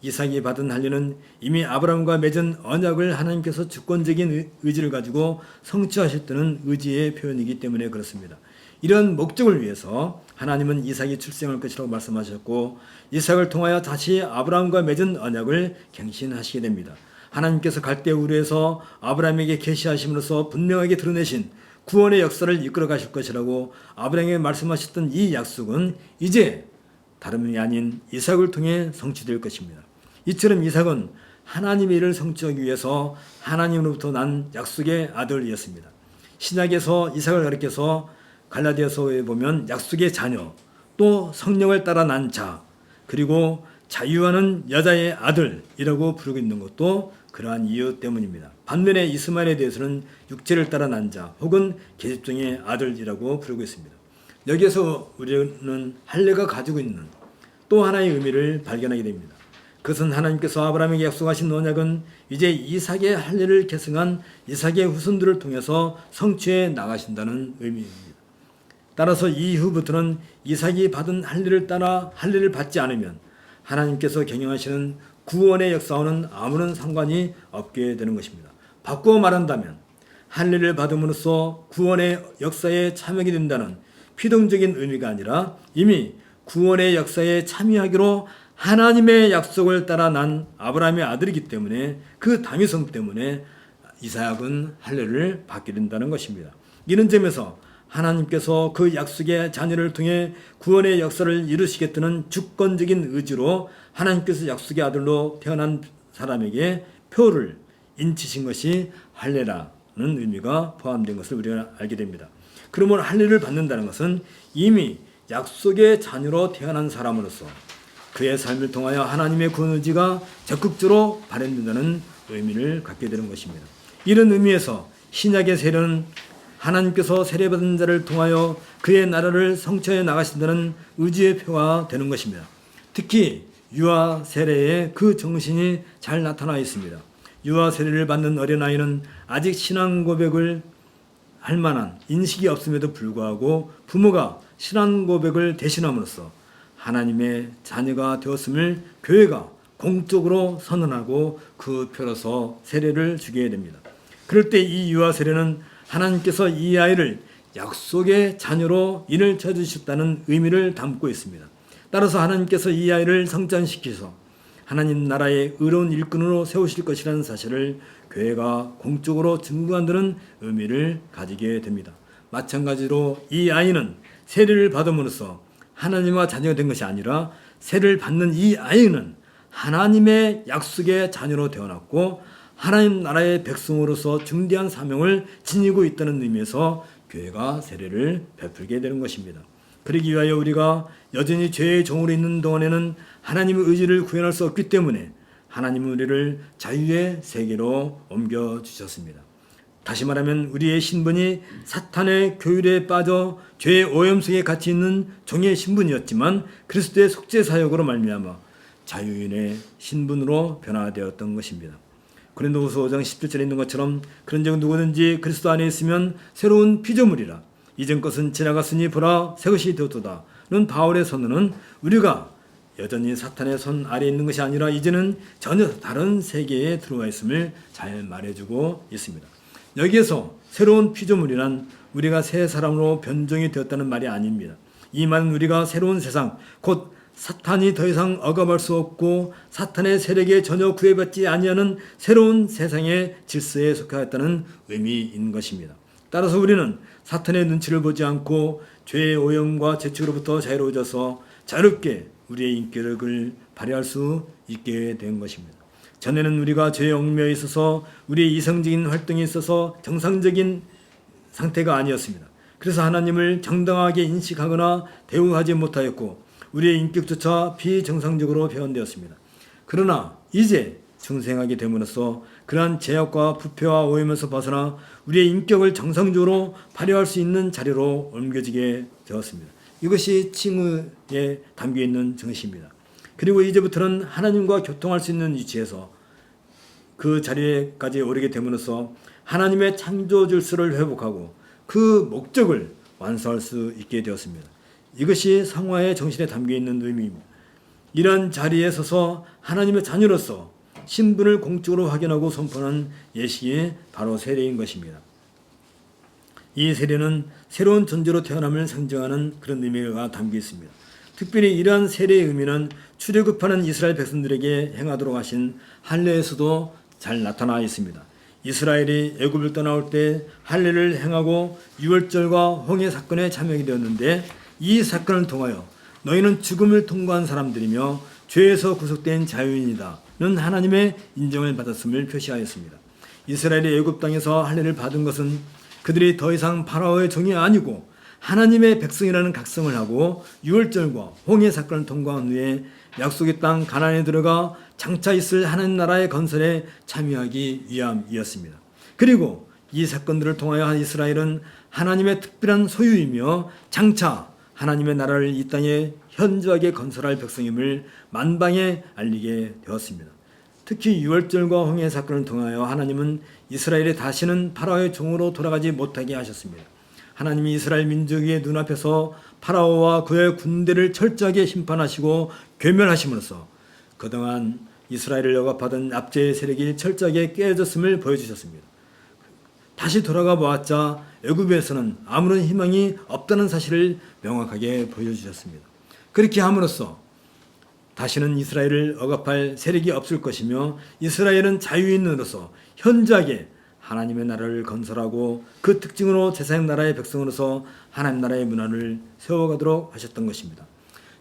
S1: 이삭이 받은 할례는 이미 아브라함과 맺은 언약을 하나님께서 주권적인 의지를 가지고 성취하셨다는 의지의 표현이기 때문에 그렇습니다. 이런 목적을 위해서 하나님은 이삭이 출생할 것이라고 말씀하셨고 이삭을 통하여 다시 아브라함과 맺은 언약을 갱신하시게 됩니다. 하나님께서 갈대우르에서 아브라함에게 계시하심으로써 분명하게 드러내신 구원의 역사를 이끌어 가실 것이라고 아브라함에게 말씀하셨던 이 약속은 이제 다름이 아닌 이삭을 통해 성취될 것입니다. 이처럼 이삭은 하나님의 일을 성취하기 위해서 하나님으로부터 난 약속의 아들이었습니다. 신약에서 이삭을 가리켜서 갈라디아서에 보면 약속의 자녀, 또 성령을 따라 난 자, 그리고 자유하는 여자의 아들이라고 부르고 있는 것도 그러한 이유 때문입니다. 반면에 이스마엘에 대해서는 육체를 따라 난 자 혹은 계집종의 아들이라고 부르고 있습니다. 여기에서 우리는 할례가 가지고 있는 또 하나의 의미를 발견하게 됩니다. 그것은 하나님께서 아브라함에게 약속하신 언약은 이제 이삭의 할례를 계승한 이삭의 후손들을 통해서 성취해 나가신다는 의미입니다. 따라서 이후부터는 이삭이 받은 할례를 따라 할례를 받지 않으면 하나님께서 경영하시는 구원의 역사와는 아무런 상관이 없게 되는 것입니다. 바꾸어 말한다면 할례를 받음으로써 구원의 역사에 참여하게 된다는 피동적인 의미가 아니라 이미 구원의 역사에 참여하기로 하나님의 약속을 따라 난 아브라함의 아들이기 때문에 그 당위성 때문에 이삭은 할례를 받게 된다는 것입니다. 이런 점에서 하나님께서 그 약속의 자녀를 통해 구원의 역사를 이루시겠다는 주권적인 의지로 하나님께서 약속의 아들로 태어난 사람에게 표를 인치신 것이 할례라는 의미가 포함된 것을 우리가 알게 됩니다. 그러면 할례를 받는다는 것은 이미 약속의 자녀로 태어난 사람으로서 그의 삶을 통하여 하나님의 구원 의지가 적극적으로 발현된다는 의미를 갖게 되는 것입니다. 이런 의미에서 신약의 세례는 하나님께서 세례받은 자를 통하여 그의 나라를 성취해 나가신다는 의지의 표가 되는 것입니다. 특히 유아 세례에 그 정신이 잘 나타나 있습니다. 유아 세례를 받는 어린아이는 아직 신앙 고백을 할 만한 인식이 없음에도 불구하고 부모가 신앙 고백을 대신함으로써 하나님의 자녀가 되었음을 교회가 공적으로 선언하고 그 표로서 세례를 주게 됩니다. 그럴 때 이 유아 세례는 하나님께서 이 아이를 약속의 자녀로 인을 쳐주셨다는 의미를 담고 있습니다. 따라서 하나님께서 이 아이를 성장시켜서 하나님 나라의 의로운 일꾼으로 세우실 것이라는 사실을 교회가 공적으로 증거한다는 의미를 가지게 됩니다. 마찬가지로 이 아이는 세례를 받음으로써 하나님과 자녀가 된 것이 아니라 세례를 받는 이 아이는 하나님의 약속의 자녀로 태어났고 하나님 나라의 백성으로서 중대한 사명을 지니고 있다는 의미에서 교회가 세례를 베풀게 되는 것입니다. 그러기 위하여 우리가 여전히 죄의 종으로 있는 동안에는 하나님의 의지를 구현할 수 없기 때문에 하나님은 우리를 자유의 세계로 옮겨주셨습니다. 다시 말하면 우리의 신분이 사탄의 교율에 빠져 죄의 오염 속에 갇혀 있는 종의 신분이었지만 그리스도의 속죄 사역으로 말미암아 자유인의 신분으로 변화되었던 것입니다. 고린도후서 5장 17절에 있는 것처럼 그런즉 누구든지 그리스도 안에 있으면 새로운 피조물이라 이전 것은 지나갔으니 보라 새 것이 되었도다는 바울의 선언은 우리가 여전히 사탄의 손 아래에 있는 것이 아니라 이제는 전혀 다른 세계에 들어와 있음을 잘 말해주고 있습니다. 여기에서 새로운 피조물이란 우리가 새 사람으로 변종이 되었다는 말이 아닙니다. 이 말은 우리가 새로운 세상 곧 사탄이 더 이상 억압할 수 없고 사탄의 세력에 전혀 구애받지 아니하는 새로운 세상의 질서에 속하였다는 의미인 것입니다. 따라서 우리는 사탄의 눈치를 보지 않고 죄의 오염과 재축으로부터 자유로워져서 자유롭게 우리의 인격을 발휘할 수 있게 된 것입니다. 전에는 우리가 죄에 얽매여 있어서 우리의 이성적인 활동에 있어서 정상적인 상태가 아니었습니다. 그래서 하나님을 정당하게 인식하거나 대우하지 못하였고 우리의 인격조차 비정상적으로 표현되었습니다. 그러나 이제 중생하게 됨으로써 그러한 제약과 부패와 오염에서 벗어나 우리의 인격을 정상적으로 발휘할 수 있는 자리로 옮겨지게 되었습니다. 이것이 칭의에 담겨있는 정신입니다. 그리고 이제부터는 하나님과 교통할 수 있는 위치에서 그 자리에까지 오르게 됨으로써 하나님의 창조 질서를 회복하고 그 목적을 완수할 수 있게 되었습니다. 이것이 상화의 정신에 담겨 있는 의미입니다. 이러한 자리에 서서 하나님의 자녀로서 신분을 공적으로 확인하고 선포하는 예식이 바로 세례인 것입니다. 이 세례는 새로운 존재로 태어남을 상징하는 그런 의미가 담겨 있습니다. 특별히 이러한 세례의 의미는 출애굽하는 이스라엘 백성들에게 행하도록 하신 할례에서도 잘 나타나 있습니다. 이스라엘이 애굽을 떠나올 때 할례를 행하고 유월절과 홍해 사건에 참여하게 되었는데 이 사건을 통하여 너희는 죽음을 통과한 사람들이며 죄에서 구속된 자유인이다는 하나님의 인정을 받았음을 표시하였습니다. 이스라엘이 애굽 땅에서 할례를 받은 것은 그들이 더 이상 파라오의 종이 아니고 하나님의 백성이라는 각성을 하고 유월절과 홍해 사건을 통과한 후에 약속의 땅 가나안에 들어가 장차 있을 하나님 나라의 건설에 참여하기 위함이었습니다. 그리고 이 사건들을 통하여 이스라엘은 하나님의 특별한 소유이며 장차 하나님의 나라를 이 땅에 현저하게 건설할 백성임을 만방에 알리게 되었습니다. 특히 유월절과 홍해 사건을 통하여 하나님은 이스라엘이 다시는 파라오의 종으로 돌아가지 못하게 하셨습니다. 하나님이 이스라엘 민족의 눈앞에서 파라오와 그의 군대를 철저하게 심판하시고 괴멸하심으로써 그동안 이스라엘을 억압하던 압제의 세력이 철저하게 깨어졌음을 보여주셨습니다. 다시 돌아가 보았자 애굽에서는 아무런 희망이 없다는 사실을 명확하게 보여주셨습니다. 그렇게 함으로써 다시는 이스라엘을 억압할 세력이 없을 것이며 이스라엘은 자유인으로서 현저하게 하나님의 나라를 건설하고 그 특징으로 제사장 나라의 백성으로서 하나님 나라의 문화를 세워가도록 하셨던 것입니다.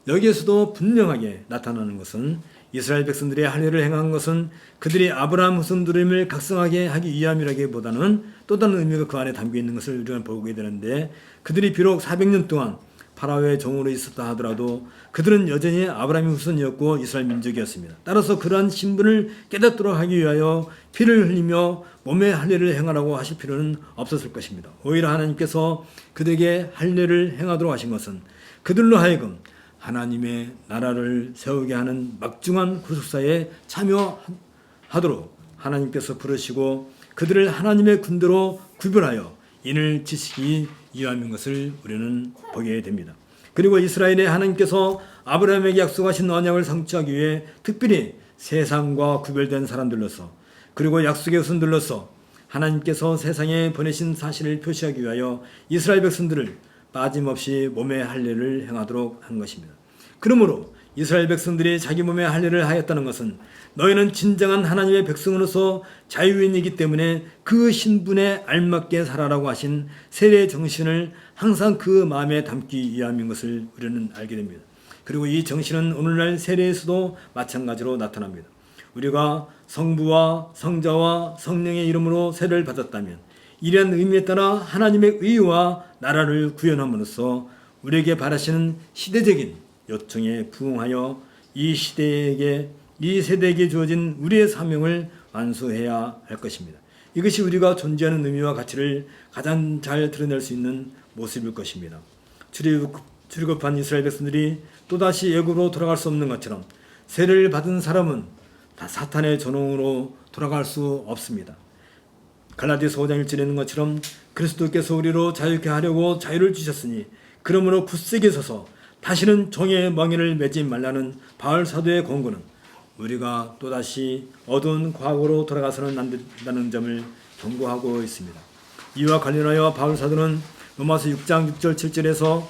S1: 여기에서도 분명하게 나타나는 것은 이스라엘 백성들의 할례를 행한 것은 그들이 아브라함 후손들임을 각성하게 하기 위함이라기보다는 또 다른 의미가 그 안에 담겨 있는 것을 우리가 보게 되는데 그들이 비록 400년 동안 파라오의 종으로 있었다 하더라도 그들은 여전히 아브라함의 후손이었고 이스라엘 민족이었습니다. 따라서 그러한 신분을 깨닫도록 하기 위하여 피를 흘리며 몸의 할례를 행하라고 하실 필요는 없었을 것입니다. 오히려 하나님께서 그들에게 할례를 행하도록 하신 것은 그들로 하여금 하나님의 나라를 세우게 하는 막중한 구속사에 참여하도록 하나님께서 부르시고 그들을 하나님의 군대로 구별하여 인을 지시기 위함인 것을 우리는 보게 됩니다. 그리고 이스라엘의 하나님께서 아브라함에게 약속하신 언약을 성취하기 위해 특별히 세상과 구별된 사람들로서 그리고 약속의 후손들로서 하나님께서 세상에 보내신 사실을 표시하기 위하여 이스라엘 백성들을 빠짐없이 몸의 할례를 행하도록 한 것입니다. 그러므로 이스라엘 백성들이 자기 몸의 할례를 하였다는 것은 너희는 진정한 하나님의 백성으로서 자유인이기 때문에 그 신분에 알맞게 살아라고 하신 세례의 정신을 항상 그 마음에 담기 위함인 것을 우리는 알게 됩니다. 그리고 이 정신은 오늘날 세례에서도 마찬가지로 나타납니다. 우리가 성부와 성자와 성령의 이름으로 세례를 받았다면 이러한 의미에 따라 하나님의 의와 나라를 구현함으로써 우리에게 바라시는 시대적인 요청에 부응하여 이 세대에게 주어진 우리의 사명을 완수해야 할 것입니다. 이것이 우리가 존재하는 의미와 가치를 가장 잘 드러낼 수 있는 모습일 것입니다. 출애굽한 이스라엘 백성들이 또다시 애굽으로 돌아갈 수 없는 것처럼 세례를 받은 사람은 다 사탄의 전홍으로 돌아갈 수 없습니다. 갈라디아서 5장 1절에 있는 것처럼 그리스도께서 우리로 자유케 하려고 자유를 주셨으니 그러므로 굳세게 서서 다시는 종의 멍에를 매지 말라는 바울 사도의 권고는 우리가 또다시 어두운 과거로 돌아가서는 안 된다는 점을 경고하고 있습니다. 이와 관련하여 바울 사도는 로마서 6장 6절 7절에서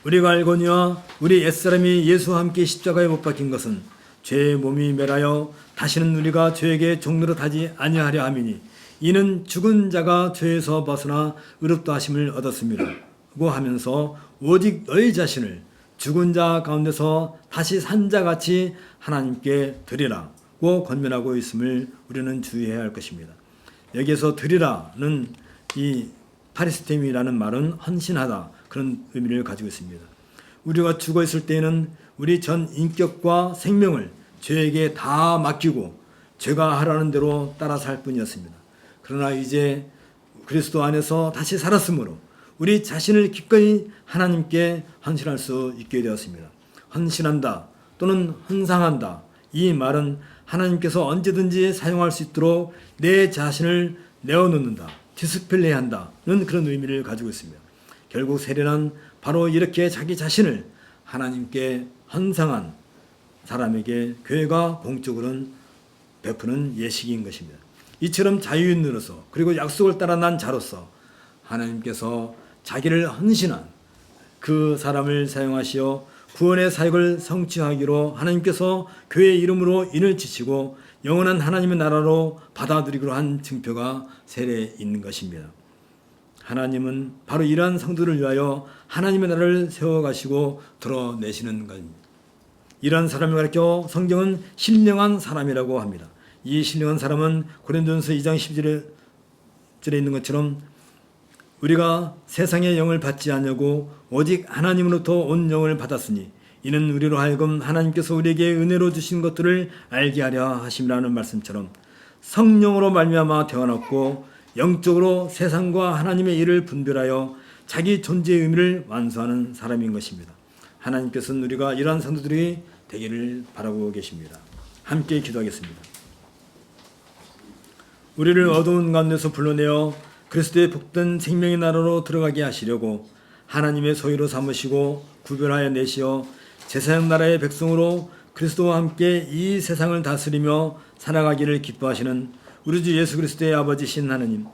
S1: 우리가 알거니와 우리 옛사람이 예수와 함께 십자가에 못 박힌 것은 죄의 몸이 멸하여 다시는 우리가 죄에게 종노릇하지 아니하려 함이니 이는 죽은 자가 죄에서 벗어나 의롭다 하심을 얻었음이라고 하면서 오직 너희 자신을 죽은 자 가운데서 다시 산 자같이 하나님께 드리라고 권면하고 있음을 우리는 주의해야 할 것입니다. 여기에서 드리라는 이 파리스템이라는 말은 헌신하다 그런 의미를 가지고 있습니다. 우리가 죽어 있을 때에는 우리 전 인격과 생명을 죄에게 다 맡기고 죄가 하라는 대로 따라 살 뿐이었습니다. 그러나 이제 그리스도 안에서 다시 살았으므로 우리 자신을 기꺼이 하나님께 헌신할 수 있게 되었습니다. 헌신한다 또는 헌상한다 이 말은 하나님께서 언제든지 사용할 수 있도록 내 자신을 내어놓는다, 디스플레이 한다는 그런 의미를 가지고 있습니다. 결국 세례는 바로 이렇게 자기 자신을 하나님께 헌상한 사람에게 교회가 공적으로는 베푸는 예식인 것입니다. 이처럼 자유인으로서 그리고 약속을 따라 난 자로서 하나님께서 자기를 헌신한 그 사람을 사용하시어 구원의 사역을 성취하기로 하나님께서 교회의 이름으로 인을 지치고 영원한 하나님의 나라로 받아들이기로 한 증표가 세례인 것입니다. 하나님은 바로 이러한 성도를 위하여 하나님의 나라를 세워가시고 드러내시는 것입니다. 이러한 사람을 가리켜 성경은 신령한 사람이라고 합니다. 이 신령한 사람은 고린도전서 2장 12절에 있는 것처럼 우리가 세상의 영을 받지 않냐고 오직 하나님으로부터 온 영을 받았으니 이는 우리로 하여금 하나님께서 우리에게 은혜로 주신 것들을 알게 하려 하심이라는 말씀처럼 성령으로 말미암아 태어났고 영적으로 세상과 하나님의 일을 분별하여 자기 존재의 의미를 완수하는 사람인 것입니다. 하나님께서는 우리가 이러한 성도들이 되기를 바라고 계십니다. 함께 기도하겠습니다. 우리를 어두운 가운데서 불러내어 그리스도의 복된 생명의 나라로 들어가게 하시려고 하나님의 소유로 삼으시고 구별하여 내시어 제사장 나라의 백성으로 그리스도와 함께 이 세상을 다스리며 살아가기를 기뻐하시는 우리 주 예수 그리스도의 아버지신 하나님,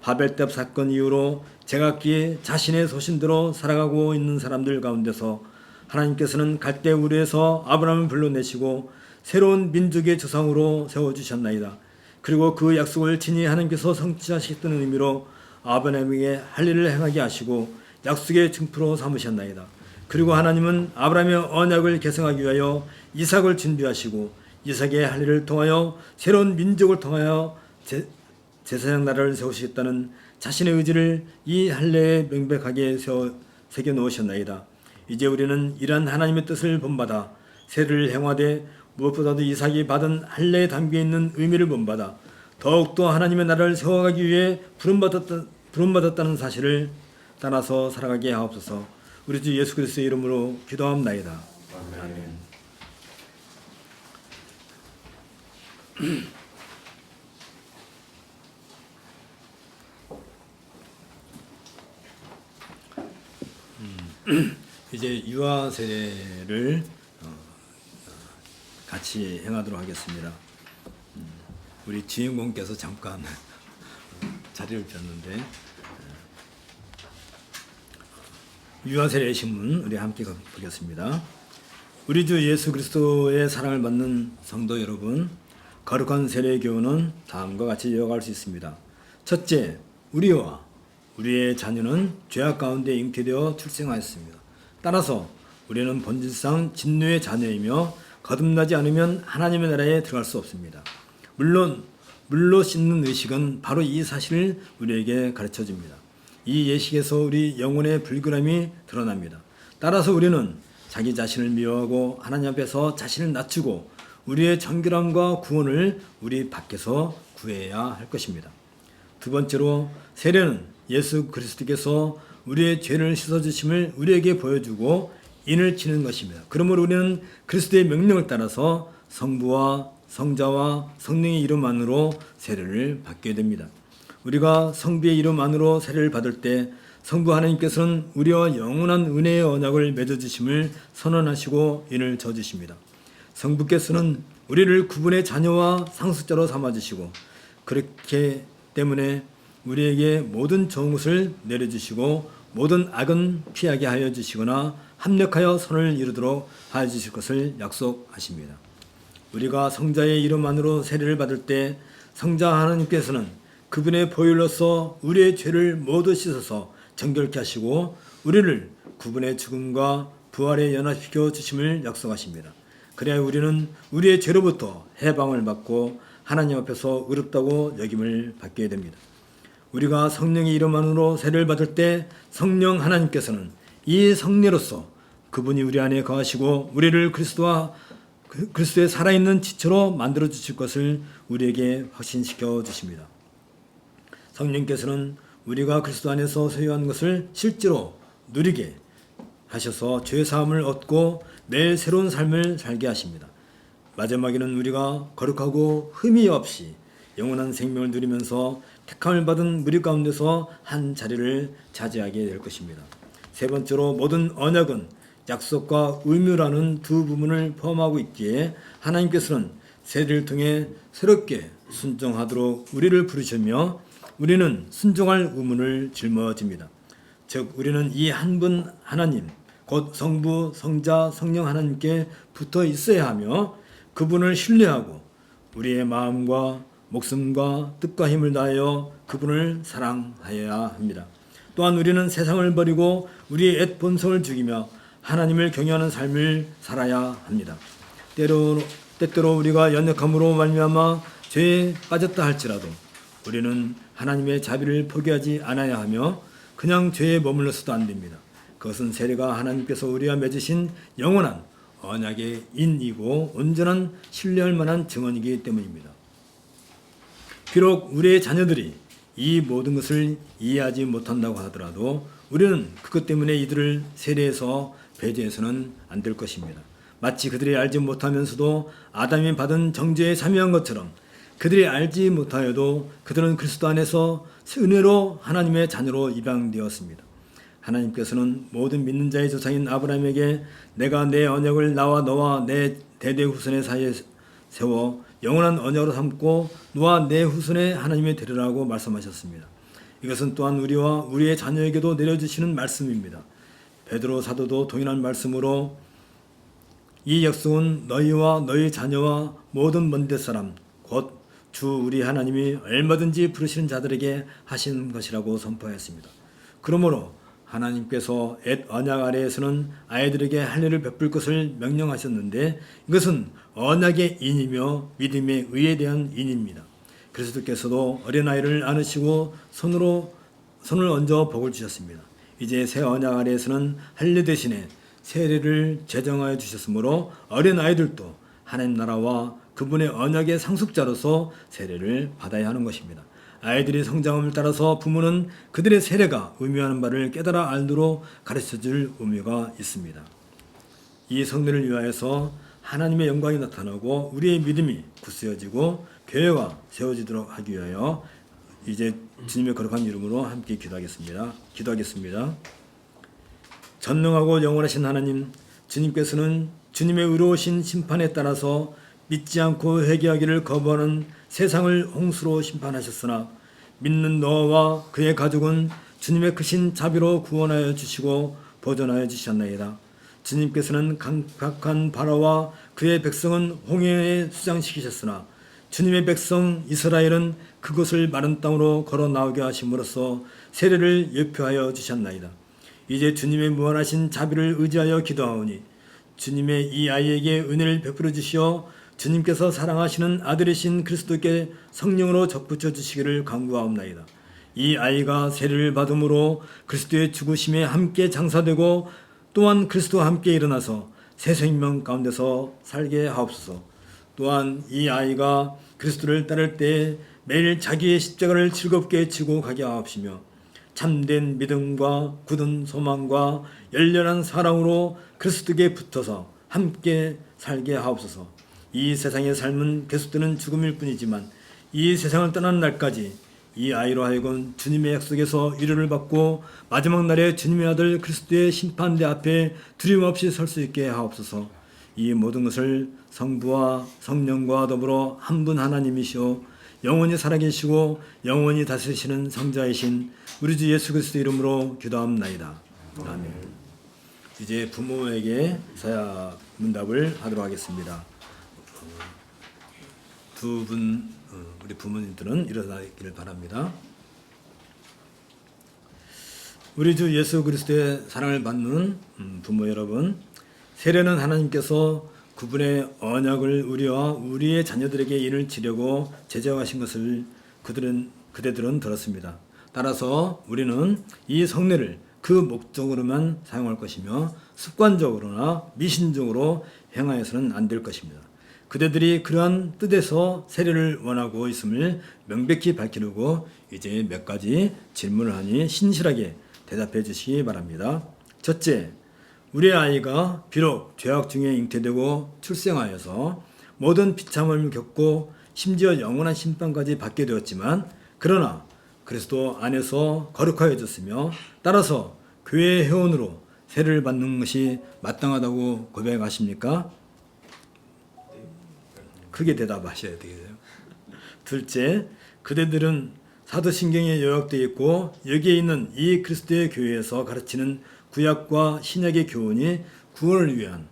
S1: 바벨탑 사건 이후로 제각기 자신의 소신대로 살아가고 있는 사람들 가운데서 하나님께서는 갈대 우르에서 아브라함을 불러내시고 새로운 민족의 조상으로 세워주셨나이다. 그리고 그 약속을 친히 하나님께서 성취하시겠다는 의미로 아브라함에게 할 일을 행하게 하시고 약속의 증표로 삼으셨나이다. 그리고 하나님은 아브라함의 언약을 계승하기 위하여 이삭을 준비하시고 이삭의 할 일을 통하여 새로운 민족을 통하여 제사장 나라를 세우시겠다는 자신의 의지를 이 할례에 명백하게 새겨 놓으셨나이다. 이제 우리는 이러한 하나님의 뜻을 본받아 세례를 행하되 무엇보다도 이삭이 받은 할례에 담겨있는 의미를 본받아 더욱더 하나님의 나라를 세워가기 위해 부름받았다는 사실을 따라서 살아가게 하옵소서. 우리 주 예수 그리스도의 이름으로 기도합나이다. 아멘. 이제 유아 세례를 같이 행하도록 하겠습니다. 우리 주인공께서 잠깐 자리를 비웠는데 유아 세례의 신문 우리 함께 보겠습니다. 우리 주 예수 그리스도의 사랑을 받는 성도 여러분, 거룩한 세례의 교훈은 다음과 같이 이어갈 수 있습니다. 첫째, 우리와 우리의 자녀는 죄악 가운데 잉태되어 출생하였습니다. 따라서 우리는 본질상 진노의 자녀이며 거듭나지 않으면 하나님의 나라에 들어갈 수 없습니다. 물론 물로 씻는 의식은 바로 이 사실을 우리에게 가르쳐줍니다. 이 예식에서 우리 영혼의 불결함이 드러납니다. 따라서 우리는 자기 자신을 미워하고 하나님 앞에서 자신을 낮추고 우리의 정결함과 구원을 우리 밖에서 구해야 할 것입니다. 두 번째로 세례는 예수 그리스도께서 우리의 죄를 씻어주심을 우리에게 보여주고 인을 치는 것입니다. 그러므로 우리는 그리스도의 명령을 따라서 성부와 성자와 성령의 이름 안으로 세례를 받게 됩니다. 우리가 성부의 이름 안으로 세례를 받을 때 성부 하나님께서는 우리와 영원한 은혜의 언약을 맺어주심을 선언하시고 인을 져주십니다. 성부께서는 우리를 구분의 자녀와 상속자로 삼아주시고 그렇기 때문에 우리에게 모든 좋은 것을 내려주시고 모든 악은 피하게 하여 주시거나 합력하여 선을 이루도록 하여 주실 것을 약속하십니다. 우리가 성자의 이름 안으로 세례를 받을 때 성자 하나님께서는 그분의 보혈로서 우리의 죄를 모두 씻어서 정결케 하시고 우리를 구분의 죽음과 부활에 연합시켜 주심을 약속하십니다. 그래야 우리는 우리의 죄로부터 해방을 받고 하나님 앞에서 의롭다고 여김을 받게 됩니다. 우리가 성령의 이름 안으로 세례를 받을 때 성령 하나님께서는 이 성례로서 그분이 우리 안에 거하시고 우리를 그리스도의 살아있는 지체로 만들어 주실 것을 우리에게 확신시켜 주십니다. 성령께서는 우리가 그리스도 안에서 소유한 것을 실제로 누리게 하셔서 죄 사함을 얻고 매일 새로운 삶을 살게 하십니다. 마지막에는 우리가 거룩하고 흠이 없이 영원한 생명을 누리면서 택함을 받은 무리 가운데서 한 자리를 차지하게 될 것입니다. 세 번째로 모든 언약은 약속과 의무라는 두 부분을 포함하고 있기에 하나님께서는 세례를 통해 새롭게 순종하도록 우리를 부르시며 우리는 순종할 의무를 짊어집니다. 즉 우리는 이 한 분 하나님 곧 성부, 성자, 성령 하나님께 붙어 있어야 하며 그분을 신뢰하고 우리의 마음과 목숨과 뜻과 힘을 다하여 그분을 사랑하여야 합니다. 또한 우리는 세상을 버리고 우리의 옛 본성을 죽이며 하나님을 경외하는 삶을 살아야 합니다. 때때로 우리가 연약함으로 말미암아 죄에 빠졌다 할지라도 우리는 하나님의 자비를 포기하지 않아야 하며 그냥 죄에 머물러서도 안 됩니다. 그것은 세례가 하나님께서 우리와 맺으신 영원한 언약의 인이고 온전한 신뢰할 만한 증언이기 때문입니다. 비록 우리의 자녀들이 이 모든 것을 이해하지 못한다고 하더라도 우리는 그것 때문에 이들을 세례해서 배제해서는 안 될 것입니다. 마치 그들이 알지 못하면서도 아담이 받은 정죄에 참여한 것처럼 그들이 알지 못하여도 그들은 그리스도 안에서 은혜로 하나님의 자녀로 입양되었습니다. 하나님께서는 모든 믿는 자의 조상인 아브라함에게 내가 내 언약을 나와 너와 내 대대 후손의 사이에 세워 영원한 언약으로 삼고 너와 내 후손의 하나님의 되리라고 말씀하셨습니다. 이것은 또한 우리와 우리의 자녀에게도 내려주시는 말씀입니다. 베드로 사도도 동일한 말씀으로 이 약속은 너희와 너희 자녀와 모든 먼데 사람 곧 주 우리 하나님이 얼마든지 부르시는 자들에게 하신 것이라고 선포하였습니다. 그러므로 하나님께서 옛 언약 아래에서는 아이들에게 할 일을 베풀 것을 명령하셨는데 이것은 언약의 인이며 믿음의 의에 대한 인입니다. 그리스도께서도 어린아이를 안으시고 손을 얹어 복을 주셨습니다. 이제 새 언약 아래에서는 할 일 대신에 세례를 제정하여 주셨으므로 어린아이들도 하나님 나라와 그분의 언약의 상속자로서 세례를 받아야 하는 것입니다. 아이들이 성장함을 따라서 부모는 그들의 세례가 의미하는 바를 깨달아 알도록 가르쳐줄 의무가 있습니다. 이 성례를 위하여서 하나님의 영광이 나타나고 우리의 믿음이 굳세어지고 교회가 세워지도록 하기 위하여 이제 주님의 거룩한 이름으로 함께 기도하겠습니다. 전능하고 영원하신 하나님, 주님께서는 주님의 의로우신 심판에 따라서 믿지 않고 회개하기를 거부하는 세상을 홍수로 심판하셨으나 믿는 너와 그의 가족은 주님의 크신 자비로 구원하여 주시고 보존하여 주셨나이다. 주님께서는 강팍한 바로와 그의 백성은 홍해에 수장시키셨으나 주님의 백성 이스라엘은 그곳을 마른 땅으로 걸어 나오게 하심으로써 세례를 예표하여 주셨나이다. 이제 주님의 무한하신 자비를 의지하여 기도하오니 주님의 이 아이에게 은혜를 베풀어 주시어 주님께서 사랑하시는 아들이신 그리스도께 성령으로 접붙여 주시기를 간구하옵나이다. 이 아이가 세례를 받음으로 그리스도의 죽으심에 함께 장사되고 또한 그리스도와 함께 일어나서 새 생명 가운데서 살게 하옵소서. 또한 이 아이가 그리스도를 따를 때 매일 자기의 십자가를 즐겁게 지고 가게 하옵시며 참된 믿음과 굳은 소망과 열렬한 사랑으로 그리스도께 붙어서 함께 살게 하옵소서. 이 세상의 삶은 계속되는 죽음일 뿐이지만 이 세상을 떠나는 날까지 이 아이로 하여금 주님의 약속에서 위로를 받고 마지막 날에 주님의 아들 그리스도의 심판대 앞에 두려움 없이 설 수 있게 하옵소서. 이 모든 것을 성부와 성령과 더불어 한 분 하나님이시오 영원히 살아계시고 영원히 다스리시는 성자이신 우리 주 예수 그리스도 이름으로 기도합나이다. 아멘. 이제 부모에게 사야 문답을 하도록 하겠습니다. 두 분 우리 부모님들은 일어나기를 바랍니다. 우리 주 예수 그리스도의 사랑을 받는 부모 여러분, 세례는 하나님께서 그분의 언약을 우리와 우리의 자녀들에게 인을 치려고 제정하신 것을 그대들은 들었습니다. 따라서 우리는 이 성례를 그 목적으로만 사용할 것이며 습관적으로나 미신적으로 행하여서는 안 될 것입니다. 그대들이 그러한 뜻에서 세례를 원하고 있음을 명백히 밝히려고 이제 몇 가지 질문을 하니 신실하게 대답해 주시기 바랍니다. 첫째, 우리 아이가 비록 죄악 중에 잉태되고 출생하여서 모든 비참함을 겪고 심지어 영원한 심판까지 받게 되었지만 그러나 그리스도 안에서 거룩하여졌으며 따라서 교회 회원으로 세례를 받는 것이 마땅하다고 고백하십니까? 크게 대답하셔야 되겠어요. 둘째, 그대들은 사도신경에 요약되어 있고 여기에 있는 이 그리스도의 교회에서 가르치는 구약과 신약의 교훈이 구원을 위한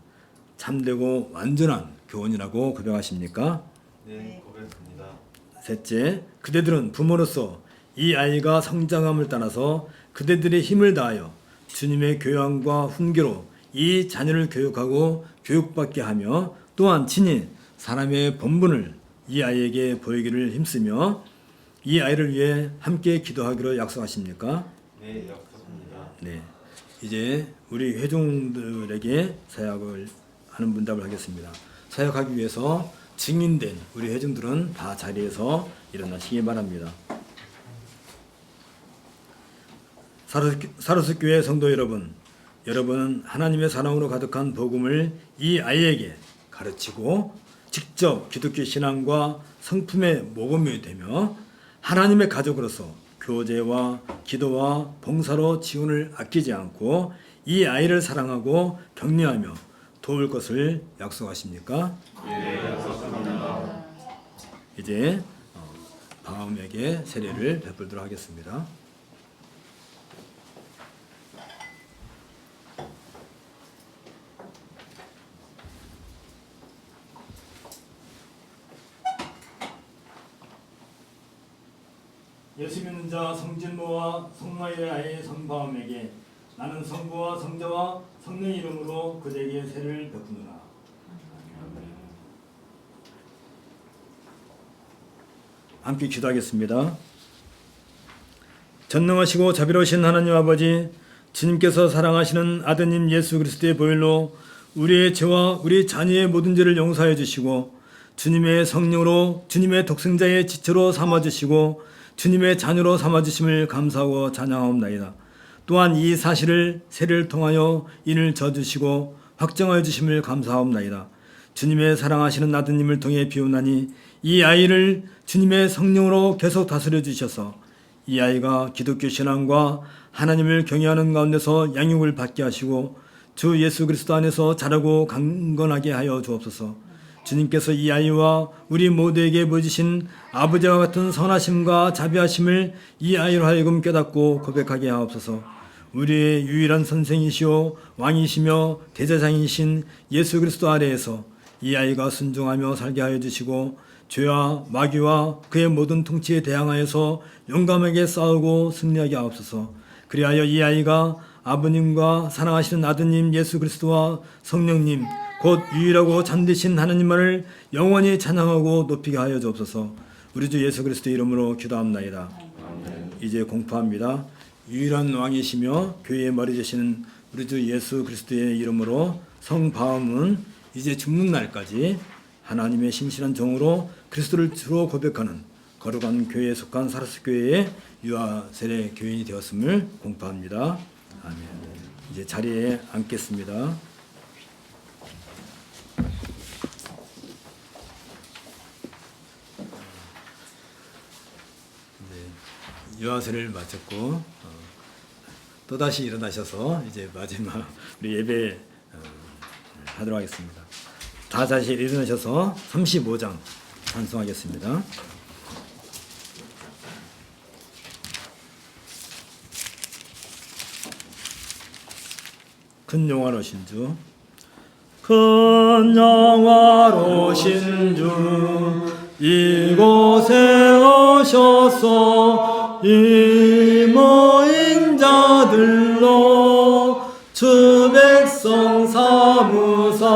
S1: 참되고 완전한 교훈이라고 고백하십니까?
S2: 네, 고백합니다.
S1: 셋째, 그대들은 부모로서 이 아이가 성장함을 따라서 그대들의 힘을 다하여 주님의 교양과 훈계로 이 자녀를 교육하고 교육받게 하며 또한 친히 사람의 본분을 이 아이에게 보이기를 힘쓰며 이 아이를 위해 함께 기도하기로 약속하십니까?
S2: 네, 약속합니다.
S1: 네, 이제 우리 회중들에게 사역을 하는 문답을 하겠습니다. 사역하기 위해서 증인된 우리 회중들은 다 자리에서 일어나시기 바랍니다. 사르스교회 성도 여러분, 여러분은 하나님의 사랑으로 가득한 복음을 이 아이에게 가르치고 직접 기독교 신앙과 성품의 모범이 되며 하나님의 가족으로서 교제와 기도와 봉사로 지원을 아끼지 않고 이 아이를 사랑하고 격려하며 도울 것을 약속하십니까?
S2: 네, 약속합니다.
S1: 이제 바움에게 세례를 베풀도록 하겠습니다. 예수 믿는 자 성진모와 성마의 아이 성바움에게 나는 성부와 성자와 성령의 이름으로 그대에게 세례를 베푸노라. 함께 기도하겠습니다. 전능하시고 자비로우신 하나님 아버지, 주님께서 사랑하시는 아드님 예수 그리스도의 보혈로 우리의 죄와 우리 자녀의 모든 죄를 용서하여 주시고 주님의 성령으로 주님의 독생자의 지체로 삼아주시고 주님의 자녀로 삼아주심을 감사하고 찬양하옵나이다. 또한 이 사실을 세례를 통하여 인을 져주시고 확정하여 주심을 감사하옵나이다. 주님의 사랑하시는 아드님을 통해 비우나니 이 아이를 주님의 성령으로 계속 다스려 주셔서 이 아이가 기독교 신앙과 하나님을 경외하는 가운데서 양육을 받게 하시고 주 예수 그리스도 안에서 자라고 강건하게 하여 주옵소서. 주님께서 이 아이와 우리 모두에게 보여주신 아버지와 같은 선하심과 자비하심을 이 아이로 하여금 깨닫고 고백하게 하옵소서. 우리의 유일한 선생이시오 왕이시며 대제사장이신 예수 그리스도 아래에서 이 아이가 순종하며 살게 하여 주시고 죄와 마귀와 그의 모든 통치에 대항하여서 용감하게 싸우고 승리하게 하옵소서. 그리하여 이 아이가 아버님과 사랑하시는 아드님 예수 그리스도와 성령님 곧 유일하고 참되신 하나님만을 영원히 찬양하고 높이게 하여 주옵소서. 우리 주 예수 그리스도의 이름으로 기도합나이다. 이제 공포합니다. 유일한 왕이시며 교회의 머리 되시는 우리 주 예수 그리스도의 이름으로 성바움은 이제 죽는 날까지 하나님의 신실한 종으로 그리스도를 주로 고백하는 거룩한 교회에 속한 사르스교회의 유아 세례 교인이 되었음을 공포합니다. 아멘. 이제 자리에 앉겠습니다. 유아세를 마쳤고 또다시 일어나셔서 이제 마지막 우리 예배 하도록 하겠습니다. 다 다시 일어나셔서 35장 찬송하겠습니다. 큰 영화로신 주, 큰 영화로신 주, 이곳에 오셔서 이 모인 자들로 주 백성 삼으사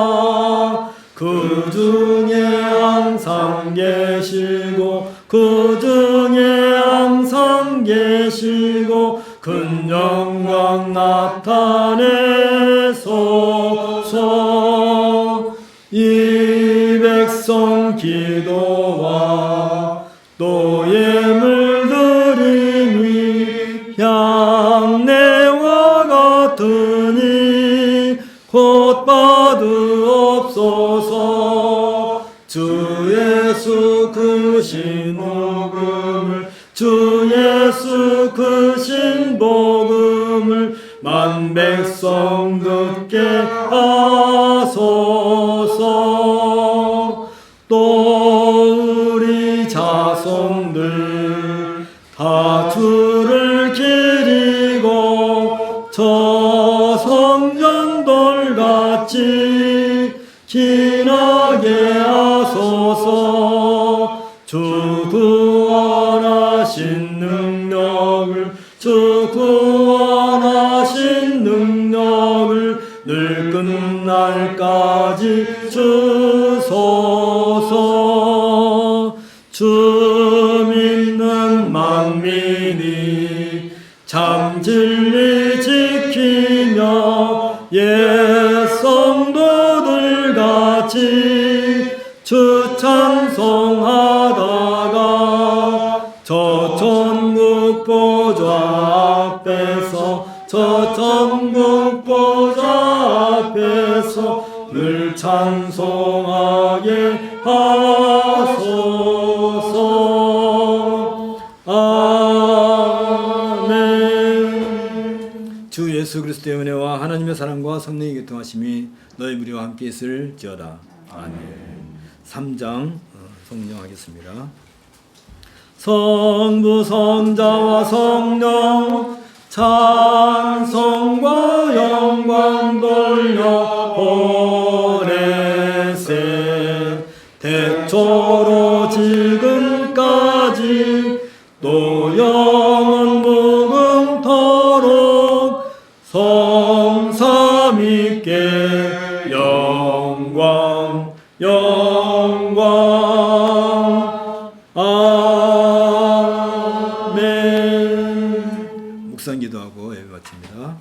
S1: 그 중에 항상 계시고 그 중에 항상 계시고 큰 영광 나타내소서. 이 백성 기도와 또 예물 드림이 향내와 같으니 곧 받으옵소서. 주 예수 크신 복음을 주 예수 다 주를 기리고 저 성전돌같이 기나게 하소서. 주 구원하신 능력을 주 구원하신 능력을 늘 끝날까지 주소서. 주 믿는 만민이 참 진리 지키며 옛 성도들 같이 주 찬송하다가 저 천국 보좌 앞에서 저 천국 보좌 앞에서 늘 찬송하게 하소서. 아멘. 주 예수 그리스도의 은혜와 하나님의 사랑과 성령의 교통하심이 너희 무리와 함께 있을지어다. 아멘. 3장 성령하겠습니다. 성부 성자와 성령 찬송과 영광 돌려 보내세. 태초로 지금까지 또 영원 무궁토록 성삼위께 영광 영광. 아멘. 묵상 기도하고 예배 마칩니다.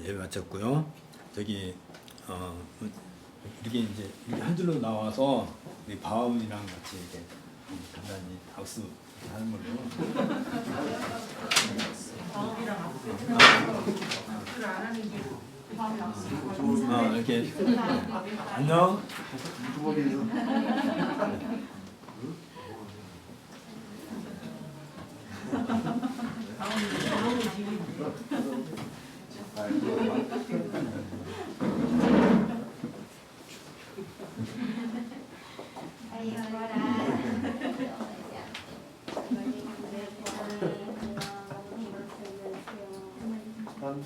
S1: 예배 마쳤고요. 저기 이렇게 이제 이렇게 한 줄로 나와서 우리 바울이랑 같이 이렇게 간단히 악수 하는 걸로.
S4: 바울이랑 악수를 안 하는 게 바울이 악수.
S1: 이렇게 안녕.
S2: 한